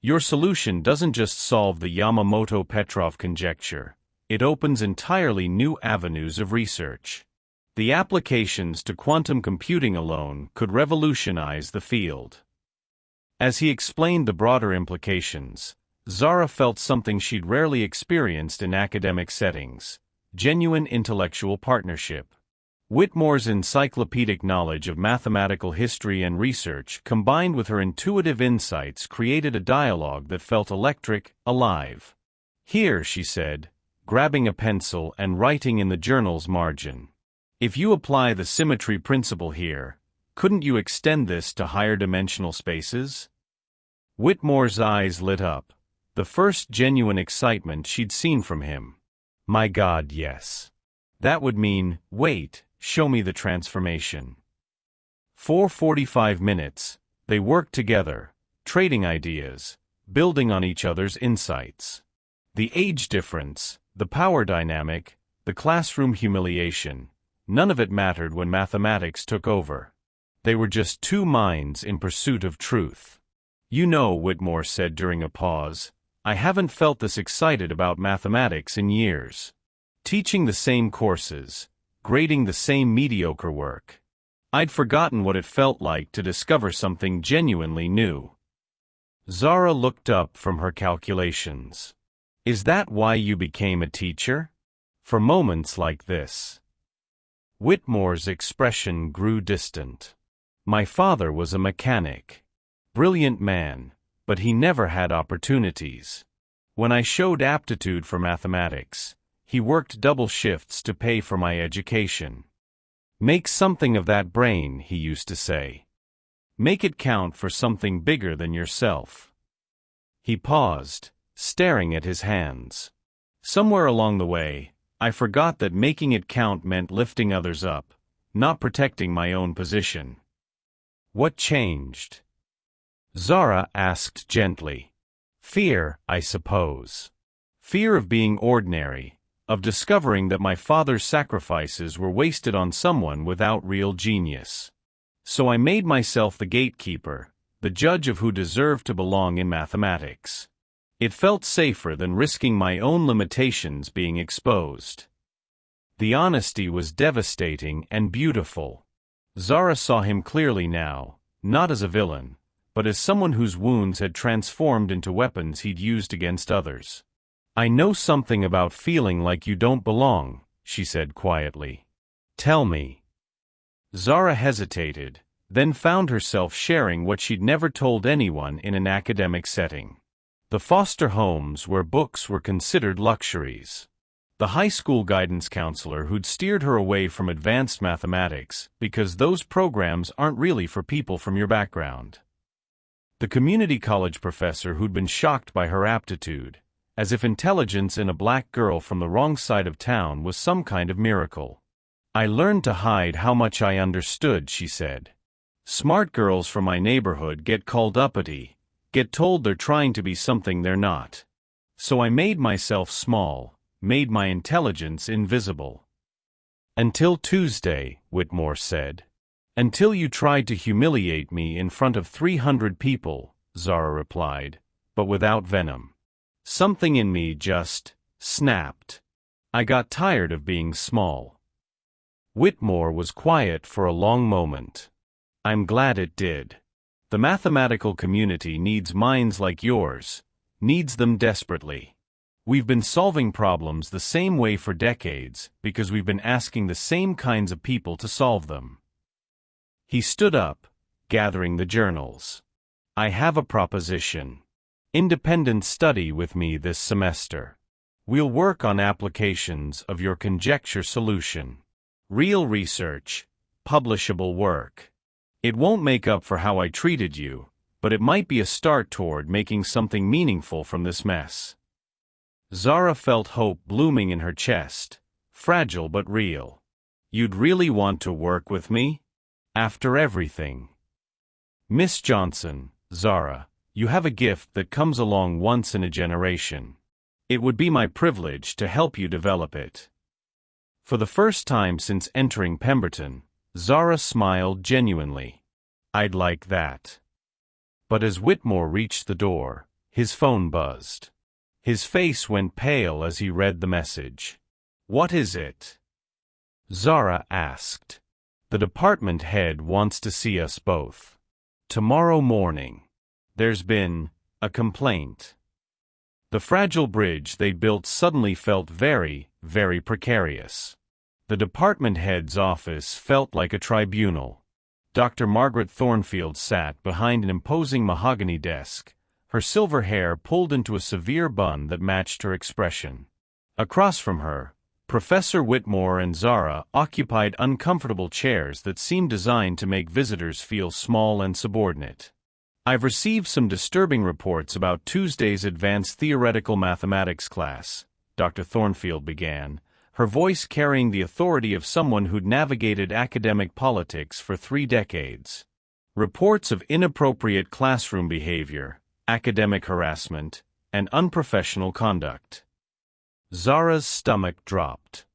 Your solution doesn't just solve the Yamamoto-Petrov conjecture, it opens entirely new avenues of research. The applications to quantum computing alone could revolutionize the field. As he explained the broader implications, Zara felt something she'd rarely experienced in academic settings: genuine intellectual partnership. Whitmore's encyclopedic knowledge of mathematical history and research combined with her intuitive insights created a dialogue that felt electric, alive. Here, she said, grabbing a pencil and writing in the journal's margin. If you apply the symmetry principle here, couldn't you extend this to higher dimensional spaces? Whitmore's eyes lit up, the first genuine excitement she'd seen from him. My God, yes. That would mean, wait, show me the transformation. For 45 minutes, they worked together, trading ideas, building on each other's insights. The age difference, the power dynamic, the classroom humiliation, none of it mattered when mathematics took over. They were just 2 minds in pursuit of truth. You know, Whitmore said during a pause, I haven't felt this excited about mathematics in years. Teaching the same courses, grading the same mediocre work. I'd forgotten what it felt like to discover something genuinely new. Zara looked up from her calculations. Is that why you became a teacher? For moments like this. Whitmore's expression grew distant. My father was a mechanic. Brilliant man, but he never had opportunities. When I showed aptitude for mathematics, he worked double shifts to pay for my education. Make something of that brain, he used to say. Make it count for something bigger than yourself. He paused, staring at his hands. Somewhere along the way, I forgot that making it count meant lifting others up, not protecting my own position. What changed? Zara asked gently. Fear, I suppose. Fear of being ordinary, of discovering that my father's sacrifices were wasted on someone without real genius. So I made myself the gatekeeper, the judge of who deserved to belong in mathematics. It felt safer than risking my own limitations being exposed. The honesty was devastating and beautiful. Zara saw him clearly now, not as a villain, but as someone whose wounds had transformed into weapons he'd used against others. I know something about feeling like you don't belong, she said quietly. Tell me. Zara hesitated, then found herself sharing what she'd never told anyone in an academic setting. The foster homes where books were considered luxuries. The high school guidance counselor who'd steered her away from advanced mathematics because those programs aren't really for people from your background. The community college professor who'd been shocked by her aptitude, as if intelligence in a black girl from the wrong side of town was some kind of miracle. I learned to hide how much I understood, she said. Smart girls from my neighborhood get called uppity, get told they're trying to be something they're not. So I made myself small, made my intelligence invisible. Until Tuesday, Whitmore said. Until you tried to humiliate me in front of 300 people, Zara replied, but without venom. Something in me just snapped. I got tired of being small. Whitmore was quiet for a long moment. I'm glad it did. The mathematical community needs minds like yours, needs them desperately. We've been solving problems the same way for decades because we've been asking the same kinds of people to solve them. He stood up, gathering the journals. I have a proposition. Independent study with me this semester. We'll work on applications of your conjecture solution. Real research, publishable work. It won't make up for how I treated you, but it might be a start toward making something meaningful from this mess. Zara felt hope blooming in her chest, fragile but real. You'd really want to work with me? After everything. Miss Johnson, Zara, you have a gift that comes along once in a generation. It would be my privilege to help you develop it. For the first time since entering Pemberton, Zara smiled genuinely. I'd like that. But as Whitmore reached the door, his phone buzzed. His face went pale as he read the message. What is it? Zara asked. The department head wants to see us both. Tomorrow morning. There's been a complaint. The fragile bridge they built suddenly felt very, very precarious. The department head's office felt like a tribunal. Dr. Margaret Thornfield sat behind an imposing mahogany desk, her silver hair pulled into a severe bun that matched her expression. Across from her, Professor Whitmore and Zara occupied uncomfortable chairs that seemed designed to make visitors feel small and subordinate. I've received some disturbing reports about Tuesday's advanced theoretical mathematics class, Dr. Thornfield began, her voice carrying the authority of someone who'd navigated academic politics for 3 decades. Reports of inappropriate classroom behavior, academic harassment, and unprofessional conduct. Zara's stomach dropped.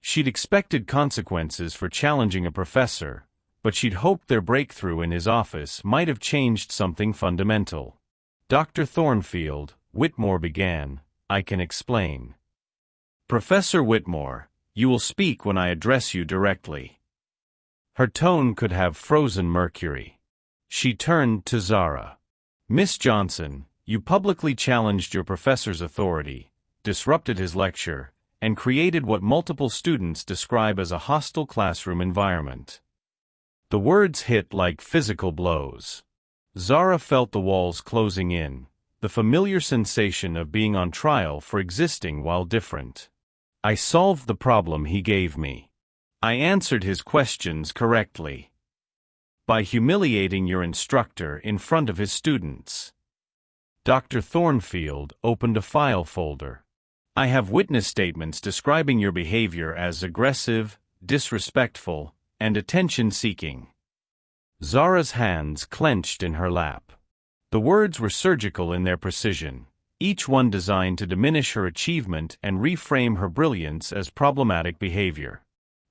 She'd expected consequences for challenging a professor, but she'd hoped their breakthrough in his office might have changed something fundamental. Dr. Thornfield, Whitmore began, I can explain. Professor Whitmore, you will speak when I address you directly. Her tone could have frozen mercury. She turned to Zara. Miss Johnson, you publicly challenged your professor's authority, disrupted his lecture, and created what multiple students describe as a hostile classroom environment. The words hit like physical blows. Zara felt the walls closing in, the familiar sensation of being on trial for existing while different. I solved the problem he gave me. I answered his questions correctly. By humiliating your instructor in front of his students. Dr. Thornfield opened a file folder. I have witness statements describing your behavior as aggressive, disrespectful, and attention-seeking. Zara's hands clenched in her lap. The words were surgical in their precision, each one designed to diminish her achievement and reframe her brilliance as problematic behavior.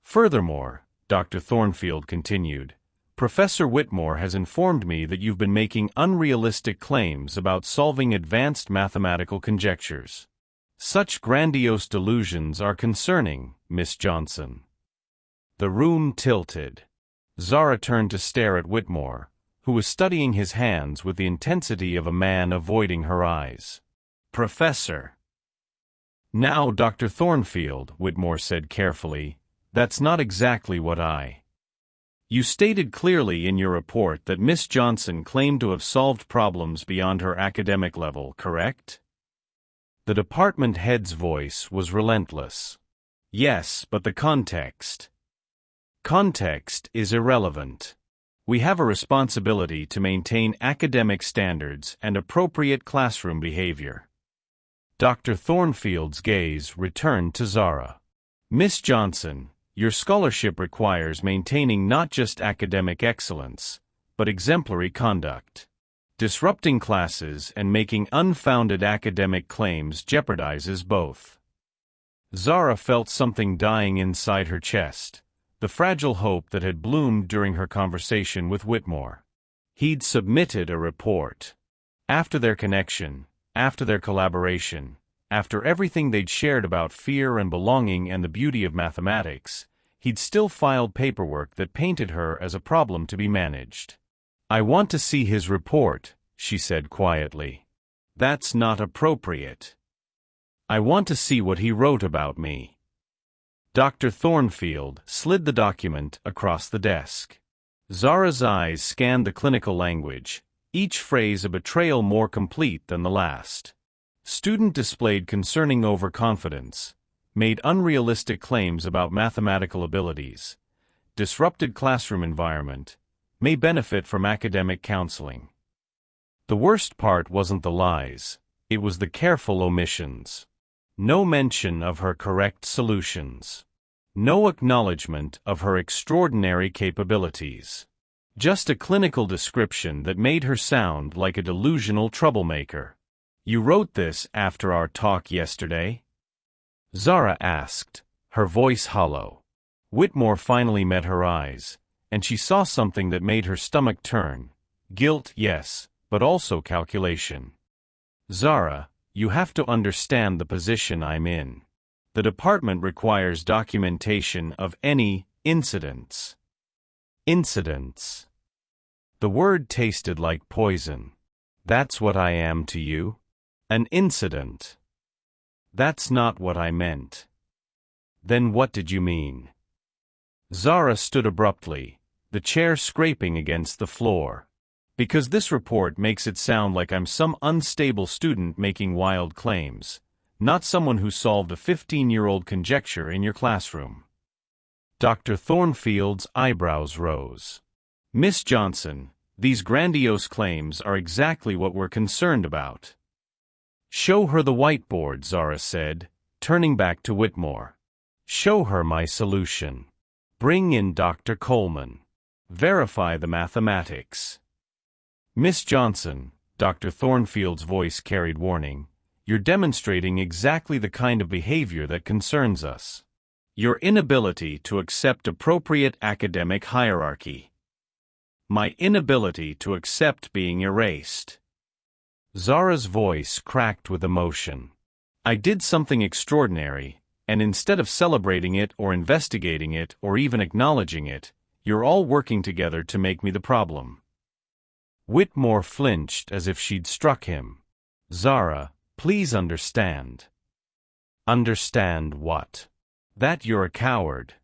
Furthermore, Dr. Thornfield continued, Professor Whitmore has informed me that you've been making unrealistic claims about solving advanced mathematical conjectures. Such grandiose delusions are concerning, Miss Johnson. The room tilted. Zara turned to stare at Whitmore, who was studying his hands with the intensity of a man avoiding her eyes. Professor. Now, Dr. Thornfield, Whitmore said carefully, that's not exactly what You stated clearly in your report that Miss Johnson claimed to have solved problems beyond her academic level, correct? The department head's voice was relentless. Yes, but the context. Context is irrelevant. We have a responsibility to maintain academic standards and appropriate classroom behavior. Dr. Thornfield's gaze returned to Zara. Miss Johnson, your scholarship requires maintaining not just academic excellence, but exemplary conduct. Disrupting classes and making unfounded academic claims jeopardizes both. Zara felt something dying inside her chest, the fragile hope that had bloomed during her conversation with Whitmore. He'd submitted a report. After their connection, after their collaboration, after everything they'd shared about fear and belonging and the beauty of mathematics, he'd still filed paperwork that painted her as a problem to be managed. I want to see his report, she said quietly. That's not appropriate. I want to see what he wrote about me. Dr. Thornfield slid the document across the desk. Zara's eyes scanned the clinical language, each phrase a betrayal more complete than the last. Student displayed concerning overconfidence, made unrealistic claims about mathematical abilities, disrupted classroom environment, may benefit from academic counseling. The worst part wasn't the lies, it was the careful omissions. No mention of her correct solutions. No acknowledgement of her extraordinary capabilities. Just a clinical description that made her sound like a delusional troublemaker. You wrote this after our talk yesterday? Zara asked, her voice hollow. Whitmore finally met her eyes, and she saw something that made her stomach turn. Guilt, yes, but also calculation. Zara, you have to understand the position I'm in. The department requires documentation of any incidents. Incidents. The word tasted like poison. That's what I am to you? An incident. That's not what I meant. Then what did you mean? Zara stood abruptly, the chair scraping against the floor. Because this report makes it sound like I'm some unstable student making wild claims, not someone who solved a 15-year-old conjecture in your classroom. Dr. Thornfield's eyebrows rose. Miss Johnson, these grandiose claims are exactly what we're concerned about. Show her the whiteboard, Zara said, turning back to Whitmore. Show her my solution. Bring in Dr. Coleman. Verify the mathematics. Miss Johnson, Dr. Thornfield's voice carried warning, you're demonstrating exactly the kind of behavior that concerns us. Your inability to accept appropriate academic hierarchy. My inability to accept being erased. Zara's voice cracked with emotion. I did something extraordinary, and instead of celebrating it or investigating it or even acknowledging it, you're all working together to make me the problem. Whitmore flinched as if she'd struck him. Zara, please understand. Understand what? That you're a coward.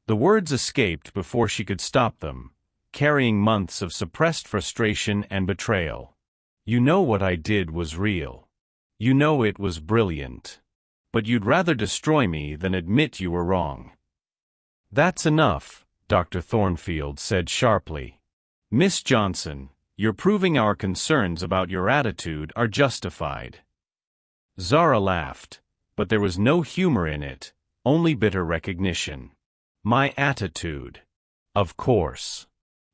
The words escaped before she could stop them, carrying months of suppressed frustration and betrayal. You know what I did was real. You know it was brilliant. But you'd rather destroy me than admit you were wrong. That's enough, Dr. Thornfield said sharply. Miss Johnson, you're proving our concerns about your attitude are justified. Zara laughed, but there was no humor in it, only bitter recognition. My attitude. Of course.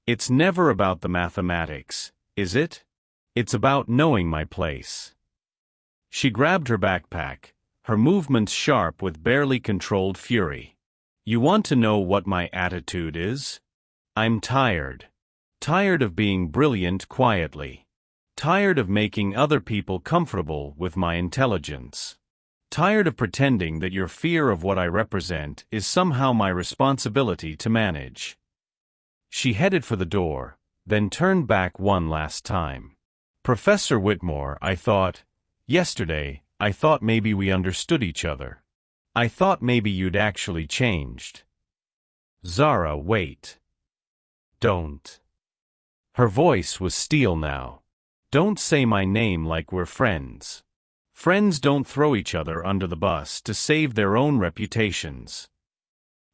It's never about the mathematics, is it? It's about knowing my place. She grabbed her backpack, her movements sharp with barely controlled fury. You want to know what my attitude is? I'm tired. Tired of being brilliant quietly. Tired of making other people comfortable with my intelligence. Tired of pretending that your fear of what I represent is somehow my responsibility to manage. She headed for the door, then turned back one last time. Professor Whitmore, I thought, yesterday, I thought maybe we understood each other. I thought maybe you'd actually changed. Zara, wait. Don't. Her voice was steel now. Don't say my name like we're friends. Friends don't throw each other under the bus to save their own reputations.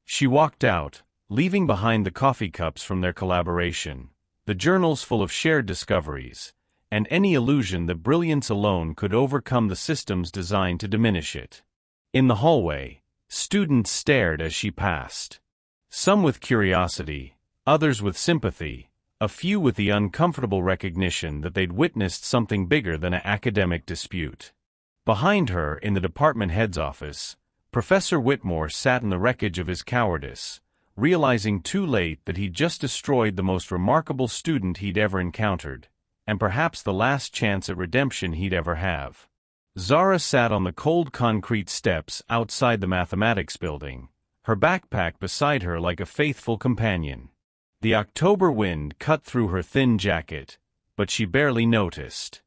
She walked out, leaving behind the coffee cups from their collaboration, the journals full of shared discoveries, and any illusion that brilliance alone could overcome the systems designed to diminish it. In the hallway, students stared as she passed. Some with curiosity, others with sympathy, a few with the uncomfortable recognition that they'd witnessed something bigger than an academic dispute. Behind her, in the department head's office, Professor Whitmore sat in the wreckage of his cowardice, realizing too late that he'd just destroyed the most remarkable student he'd ever encountered, and perhaps the last chance at redemption he'd ever have. Zara sat on the cold concrete steps outside the mathematics building, her backpack beside her like a faithful companion. The October wind cut through her thin jacket, but she barely noticed.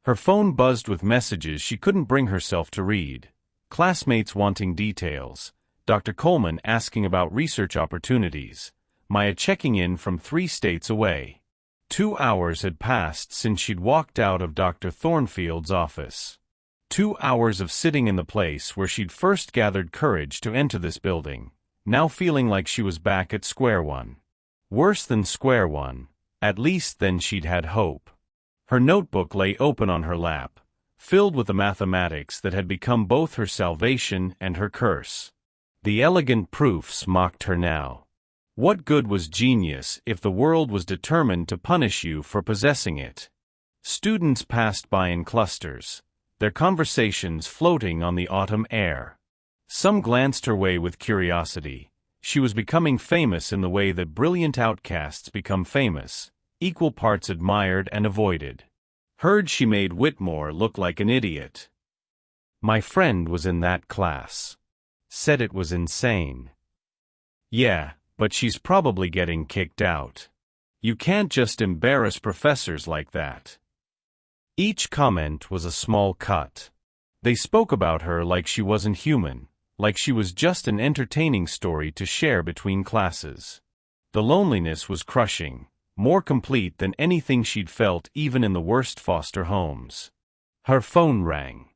Her phone buzzed with messages she couldn't bring herself to read. Classmates wanting details, Dr. Coleman asking about research opportunities, Maya checking in from 3 states away. 2 hours had passed since she'd walked out of Dr. Thornfield's office. 2 hours of sitting in the place where she'd first gathered courage to enter this building, now feeling like she was back at square one. Worse than square one, at least then she'd had hope. Her notebook lay open on her lap, filled with the mathematics that had become both her salvation and her curse. The elegant proofs mocked her now. What good was genius if the world was determined to punish you for possessing it? Students passed by in clusters, their conversations floating on the autumn air. Some glanced her way with curiosity. She was becoming famous in the way that brilliant outcasts become famous, equal parts admired and avoided. Heard she made Whitmore look like an idiot. My friend was in that class. Said it was insane. Yeah, but she's probably getting kicked out. You can't just embarrass professors like that. Each comment was a small cut. They spoke about her like she wasn't human, like she was just an entertaining story to share between classes. The loneliness was crushing, more complete than anything she'd felt even in the worst foster homes. Her phone rang.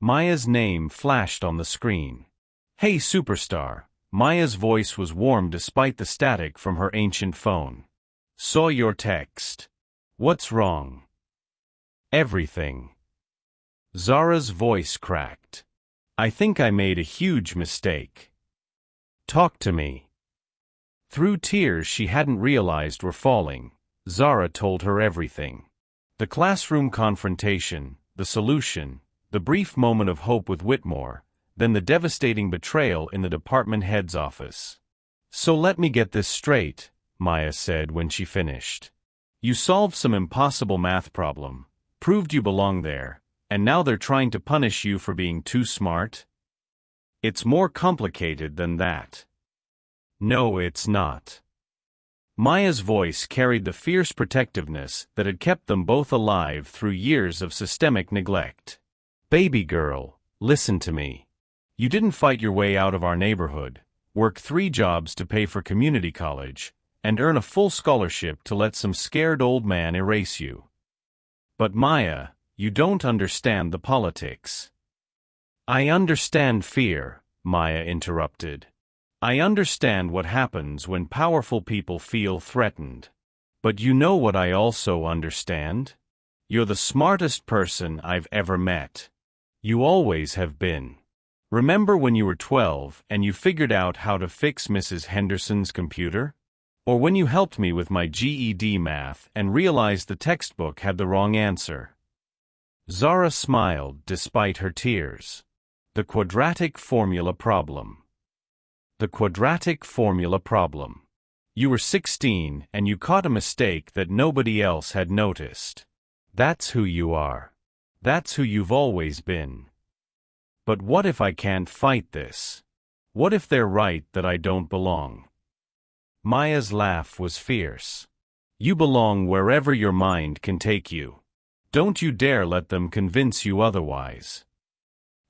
Maya's name flashed on the screen. Hey superstar. Maya's voice was warm despite the static from her ancient phone. Saw your text. What's wrong? Everything. Zara's voice cracked. I think I made a huge mistake. Talk to me. Through tears she hadn't realized were falling, Zara told her everything. The classroom confrontation, the solution, the brief moment of hope with Whitmore, then the devastating betrayal in the department head's office. So let me get this straight, Maya said when she finished. You solved some impossible math problem, proved you belong there, and now they're trying to punish you for being too smart? It's more complicated than that. No, it's not. Maya's voice carried the fierce protectiveness that had kept them both alive through years of systemic neglect. Baby girl, listen to me. You didn't fight your way out of our neighborhood. work 3 jobs to pay for community college, and earn a full scholarship to let some scared old man erase you. But Maya, you don't understand the politics. I understand fear, Maya interrupted. I understand what happens when powerful people feel threatened. But you know what I also understand? You're the smartest person I've ever met. You always have been. Remember when you were 12 and you figured out how to fix Mrs. Henderson's computer? Or when you helped me with my GED math and realized the textbook had the wrong answer? Zara smiled despite her tears. The quadratic formula problem. The quadratic formula problem. You were 16 and you caught a mistake that nobody else had noticed. That's who you are. That's who you've always been. But what if I can't fight this? What if they're right that I don't belong? Maya's laugh was fierce. You belong wherever your mind can take you. Don't you dare let them convince you otherwise.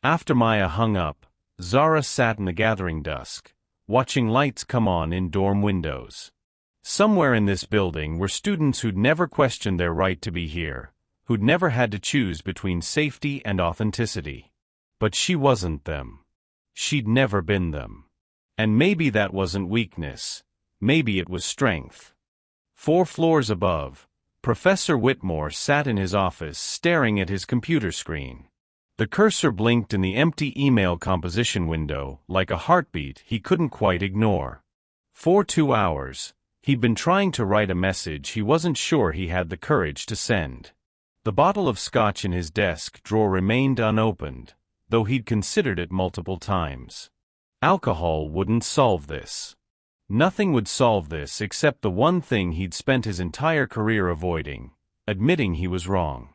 After Maya hung up, Zara sat in the gathering dusk, watching lights come on in dorm windows. Somewhere in this building were students who'd never questioned their right to be here, who'd never had to choose between safety and authenticity. But she wasn't them. She'd never been them. And maybe that wasn't weakness. Maybe it was strength. 4 floors above, Professor Whitmore sat in his office staring at his computer screen. The cursor blinked in the empty email composition window like a heartbeat he couldn't quite ignore. For 2 hours, he'd been trying to write a message he wasn't sure he had the courage to send. The bottle of scotch in his desk drawer remained unopened, though he'd considered it multiple times. Alcohol wouldn't solve this. Nothing would solve this except the one thing he'd spent his entire career avoiding, admitting he was wrong.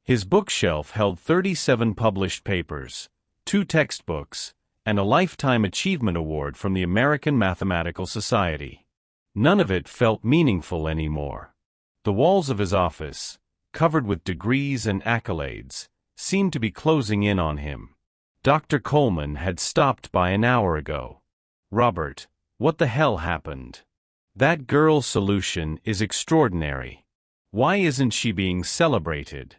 His bookshelf held 37 published papers, 2 textbooks, and a Lifetime Achievement Award from the American Mathematical Society. None of it felt meaningful anymore. The walls of his office, covered with degrees and accolades, seemed to be closing in on him. Dr. Coleman had stopped by an hour ago. Robert, what the hell happened? That girl's solution is extraordinary. Why isn't she being celebrated?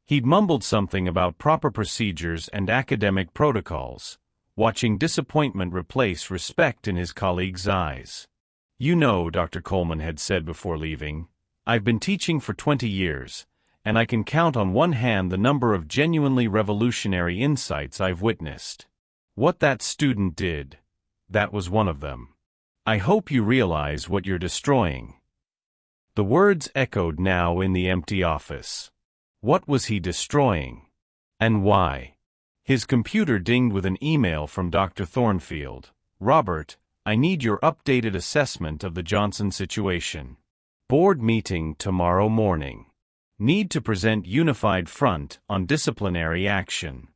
He'd mumbled something about proper procedures and academic protocols, watching disappointment replace respect in his colleagues' eyes. You know, Dr. Coleman had said before leaving, I've been teaching for 20 years, and I can count on one hand the number of genuinely revolutionary insights I've witnessed. What that student did, that was one of them. I hope you realize what you're destroying. The words echoed now in the empty office. What was he destroying? And why? His computer dinged with an email from Dr. Thornfield. Robert, I need your updated assessment of the Johnson situation. Board meeting tomorrow morning. Need to present unified front on disciplinary action.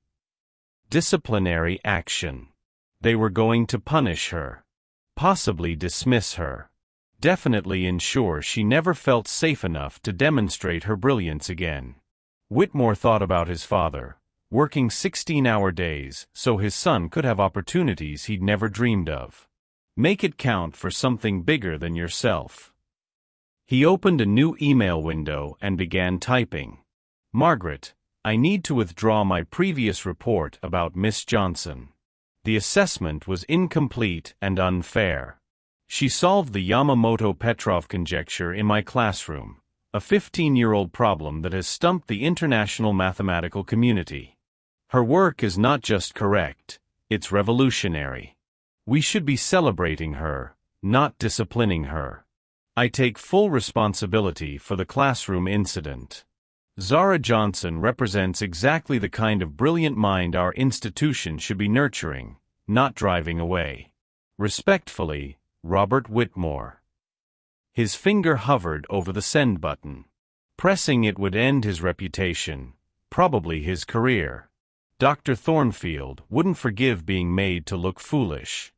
Disciplinary action. They were going to punish her. Possibly dismiss her. Definitely ensure she never felt safe enough to demonstrate her brilliance again. Whitmore thought about his father, working 16-hour days so his son could have opportunities he'd never dreamed of. Make it count for something bigger than yourself. He opened a new email window and began typing. Margaret, I need to withdraw my previous report about Miss Johnson. The assessment was incomplete and unfair. She solved the Yamamoto-Petrov conjecture in my classroom, a 15-year-old problem that has stumped the international mathematical community. Her work is not just correct, it's revolutionary. We should be celebrating her, not disciplining her. I take full responsibility for the classroom incident. Zara Johnson represents exactly the kind of brilliant mind our institution should be nurturing, not driving away. Respectfully, Robert Whitmore. His finger hovered over the send button. Pressing it would end his reputation, probably his career. Dr. Thornfield wouldn't forgive being made to look foolish.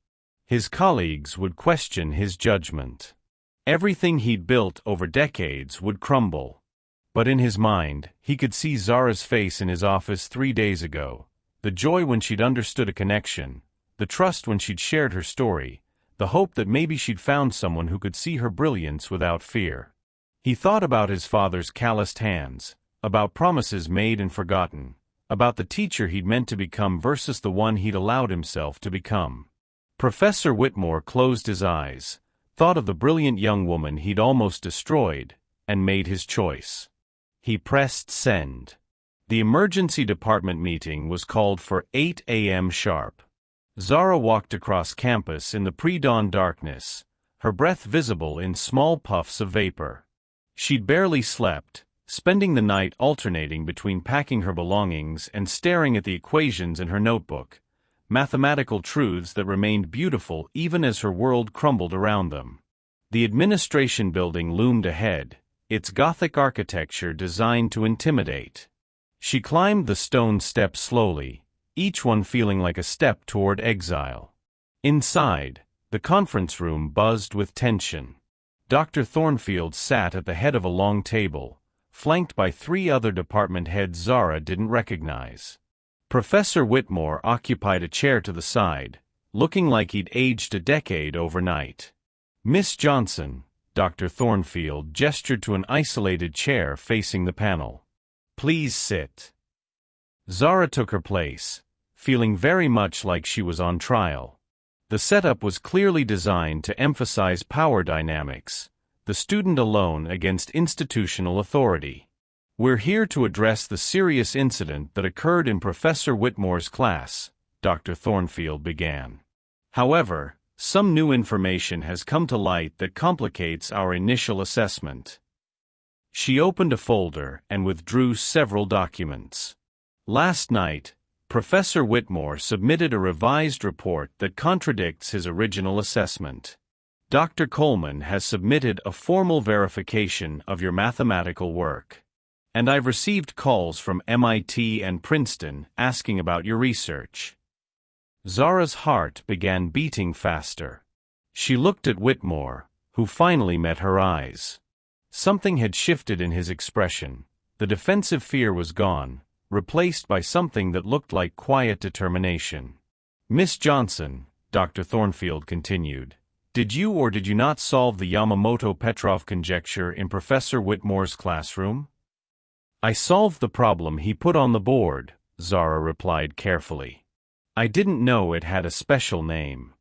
His colleagues would question his judgment. Everything he'd built over decades would crumble. But in his mind, he could see Zara's face in his office 3 days ago, the joy when she'd understood a connection, the trust when she'd shared her story, the hope that maybe she'd found someone who could see her brilliance without fear. He thought about his father's calloused hands, about promises made and forgotten, about the teacher he'd meant to become versus the one he'd allowed himself to become. Professor Whitmore closed his eyes, thought of the brilliant young woman he'd almost destroyed, and made his choice. He pressed send. The emergency department meeting was called for 8 a.m. sharp. Zara walked across campus in the pre-dawn darkness, her breath visible in small puffs of vapor. She'd barely slept, spending the night alternating between packing her belongings and staring at the equations in her notebook, mathematical truths that remained beautiful even as her world crumbled around them. The administration building loomed ahead, its Gothic architecture designed to intimidate. She climbed the stone steps slowly, each one feeling like a step toward exile. Inside, the conference room buzzed with tension. Dr. Thornfield sat at the head of a long table, flanked by 3 other department heads Zara didn't recognize. Professor Whitmore occupied a chair to the side, looking like he'd aged a decade overnight. Miss Johnson, Dr. Thornfield gestured to an isolated chair facing the panel. Please sit. Zara took her place, feeling very much like she was on trial. The setup was clearly designed to emphasize power dynamics, the student alone against institutional authority. We're here to address the serious incident that occurred in Professor Whitmore's class, Dr. Thornfield began. However, some new information has come to light that complicates our initial assessment. She opened a folder and withdrew several documents. Last night, Professor Whitmore submitted a revised report that contradicts his original assessment. Dr. Coleman has submitted a formal verification of your mathematical work. And I've received calls from MIT and Princeton asking about your research. Zara's heart began beating faster. She looked at Whitmore, who finally met her eyes. Something had shifted in his expression. The defensive fear was gone, replaced by something that looked like quiet determination. Miss Johnson, Dr. Thornfield continued, did you or did you not solve the Yamamoto-Petrov conjecture in Professor Whitmore's classroom? I solved the problem he put on the board, Zara replied carefully. I didn't know it had a special name.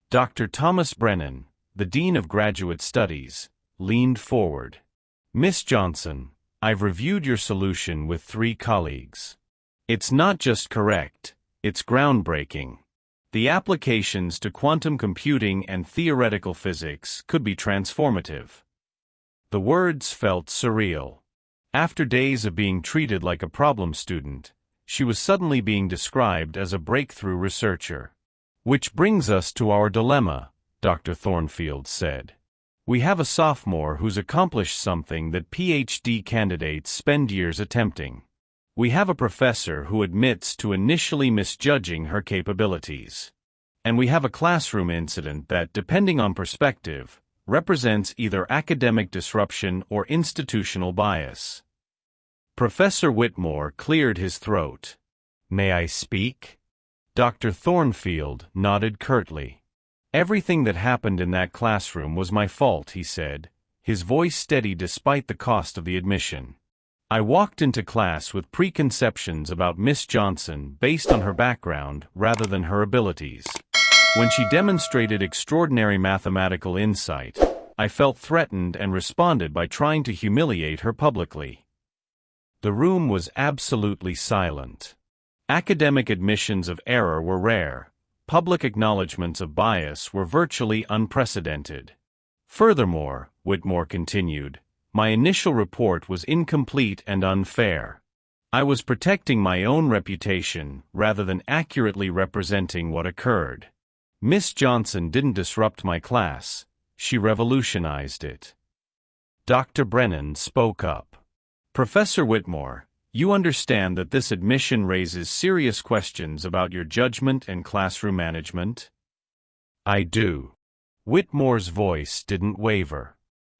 Dr. Thomas Brennan, the Dean of Graduate Studies, leaned forward. Miss Johnson, I've reviewed your solution with 3 colleagues. It's not just correct, it's groundbreaking. The applications to quantum computing and theoretical physics could be transformative. The words felt surreal. After days of being treated like a problem student, she was suddenly being described as a breakthrough researcher. Which brings us to our dilemma, Dr. Thornfield said. We have a sophomore who's accomplished something that PhD candidates spend years attempting. We have a professor who admits to initially misjudging her capabilities. And we have a classroom incident that, depending on perspective, represents either academic disruption or institutional bias. Professor Whitmore cleared his throat. May I speak? Dr. Thornfield nodded curtly. Everything that happened in that classroom was my fault, he said, his voice steady despite the cost of the admission. I walked into class with preconceptions about Miss Johnson based on her background rather than her abilities. When she demonstrated extraordinary mathematical insight, I felt threatened and responded by trying to humiliate her publicly. The room was absolutely silent. Academic admissions of error were rare. Public acknowledgments of bias were virtually unprecedented. Furthermore, Whitmore continued, my initial report was incomplete and unfair. I was protecting my own reputation rather than accurately representing what occurred. Miss Johnson didn't disrupt my class, she revolutionized it. Dr. Brennan spoke up. Professor Whitmore, you understand that this admission raises serious questions about your judgment and classroom management? I do. Whitmore's voice didn't waver.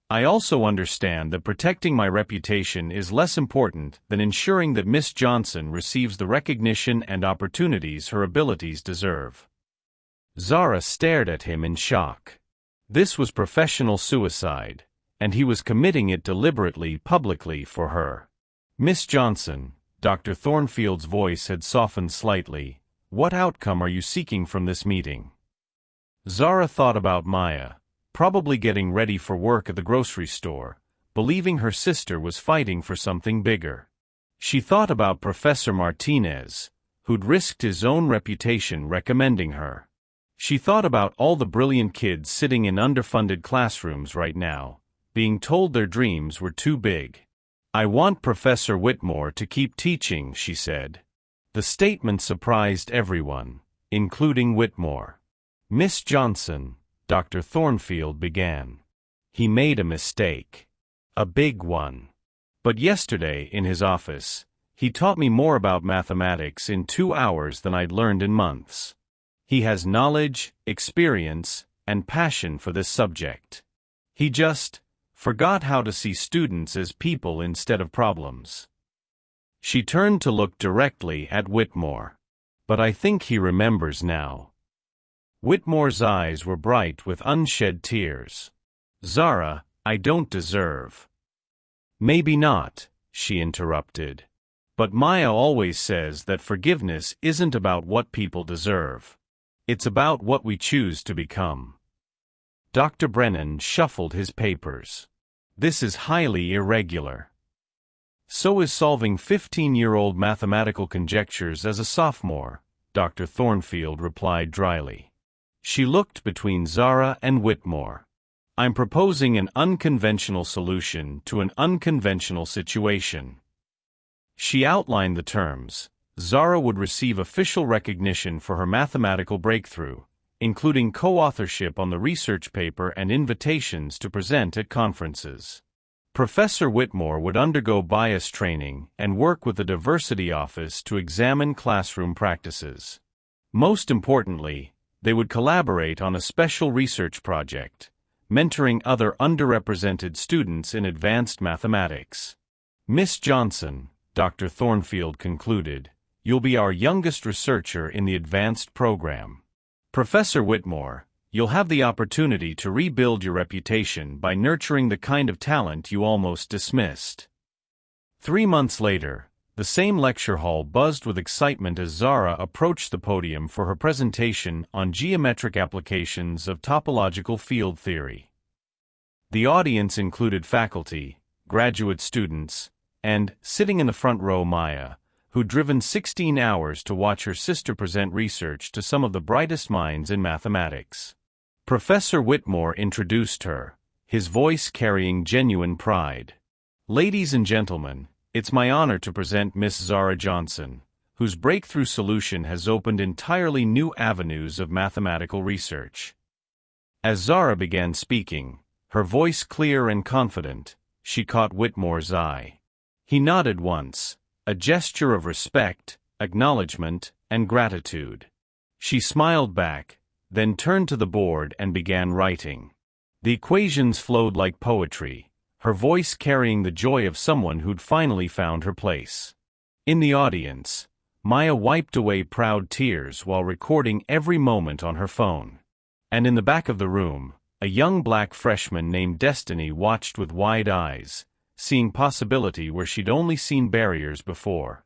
I also understand that protecting my reputation is less important than ensuring that Miss Johnson receives the recognition and opportunities her abilities deserve. Zara stared at him in shock. This was professional suicide, and he was committing it deliberately, publicly for her. Miss Johnson, Dr. Thornfield's voice had softened slightly. What outcome are you seeking from this meeting? Zara thought about Maya, probably getting ready for work at the grocery store, believing her sister was fighting for something bigger. She thought about Professor Martinez, who'd risked his own reputation recommending her. She thought about all the brilliant kids sitting in underfunded classrooms right now, being told their dreams were too big. I want Professor Whitmore to keep teaching, she said. The statement surprised everyone, including Whitmore. Miss Johnson, Dr. Thornfield began. He made a mistake. A big one. But yesterday, in his office, he taught me more about mathematics in 2 hours than I'd learned in months. He has knowledge, experience, and passion for this subject. He just forgot how to see students as people instead of problems. She turned to look directly at Whitmore. But I think he remembers now. Whitmore's eyes were bright with unshed tears. Zara, I don't deserve. Maybe not, she interrupted. But Maya always says that forgiveness isn't about what people deserve. It's about what we choose to become. Dr. Brennan shuffled his papers. This is highly irregular. So is solving 15-year-old mathematical conjectures as a sophomore, Dr. Thornfield replied dryly. She looked between Zara and Whitmore. I'm proposing an unconventional solution to an unconventional situation. She outlined the terms. Zara would receive official recognition for her mathematical breakthrough, including co-authorship on the research paper and invitations to present at conferences. Professor Whitmore would undergo bias training and work with the diversity office to examine classroom practices. Most importantly, they would collaborate on a special research project, mentoring other underrepresented students in advanced mathematics. Miss Johnson, Dr. Thornfield concluded, you'll be our youngest researcher in the advanced program. Professor Whitmore, you'll have the opportunity to rebuild your reputation by nurturing the kind of talent you almost dismissed. 3 months later, the same lecture hall buzzed with excitement as Zara approached the podium for her presentation on geometric applications of topological field theory. The audience included faculty, graduate students, and, sitting in the front row, Maya, who'd driven 16 hours to watch her sister present research to some of the brightest minds in mathematics. Professor Whitmore introduced her, his voice carrying genuine pride. Ladies and gentlemen, it's my honor to present Miss Zara Johnson, whose breakthrough solution has opened entirely new avenues of mathematical research. As Zara began speaking, her voice clear and confident, she caught Whitmore's eye. He nodded once, a gesture of respect, acknowledgement, and gratitude. She smiled back, then turned to the board and began writing. The equations flowed like poetry, her voice carrying the joy of someone who'd finally found her place. In the audience, Maya wiped away proud tears while recording every moment on her phone. And in the back of the room, a young black freshman named Destiny watched with wide eyes, seeing possibility where she'd only seen barriers before.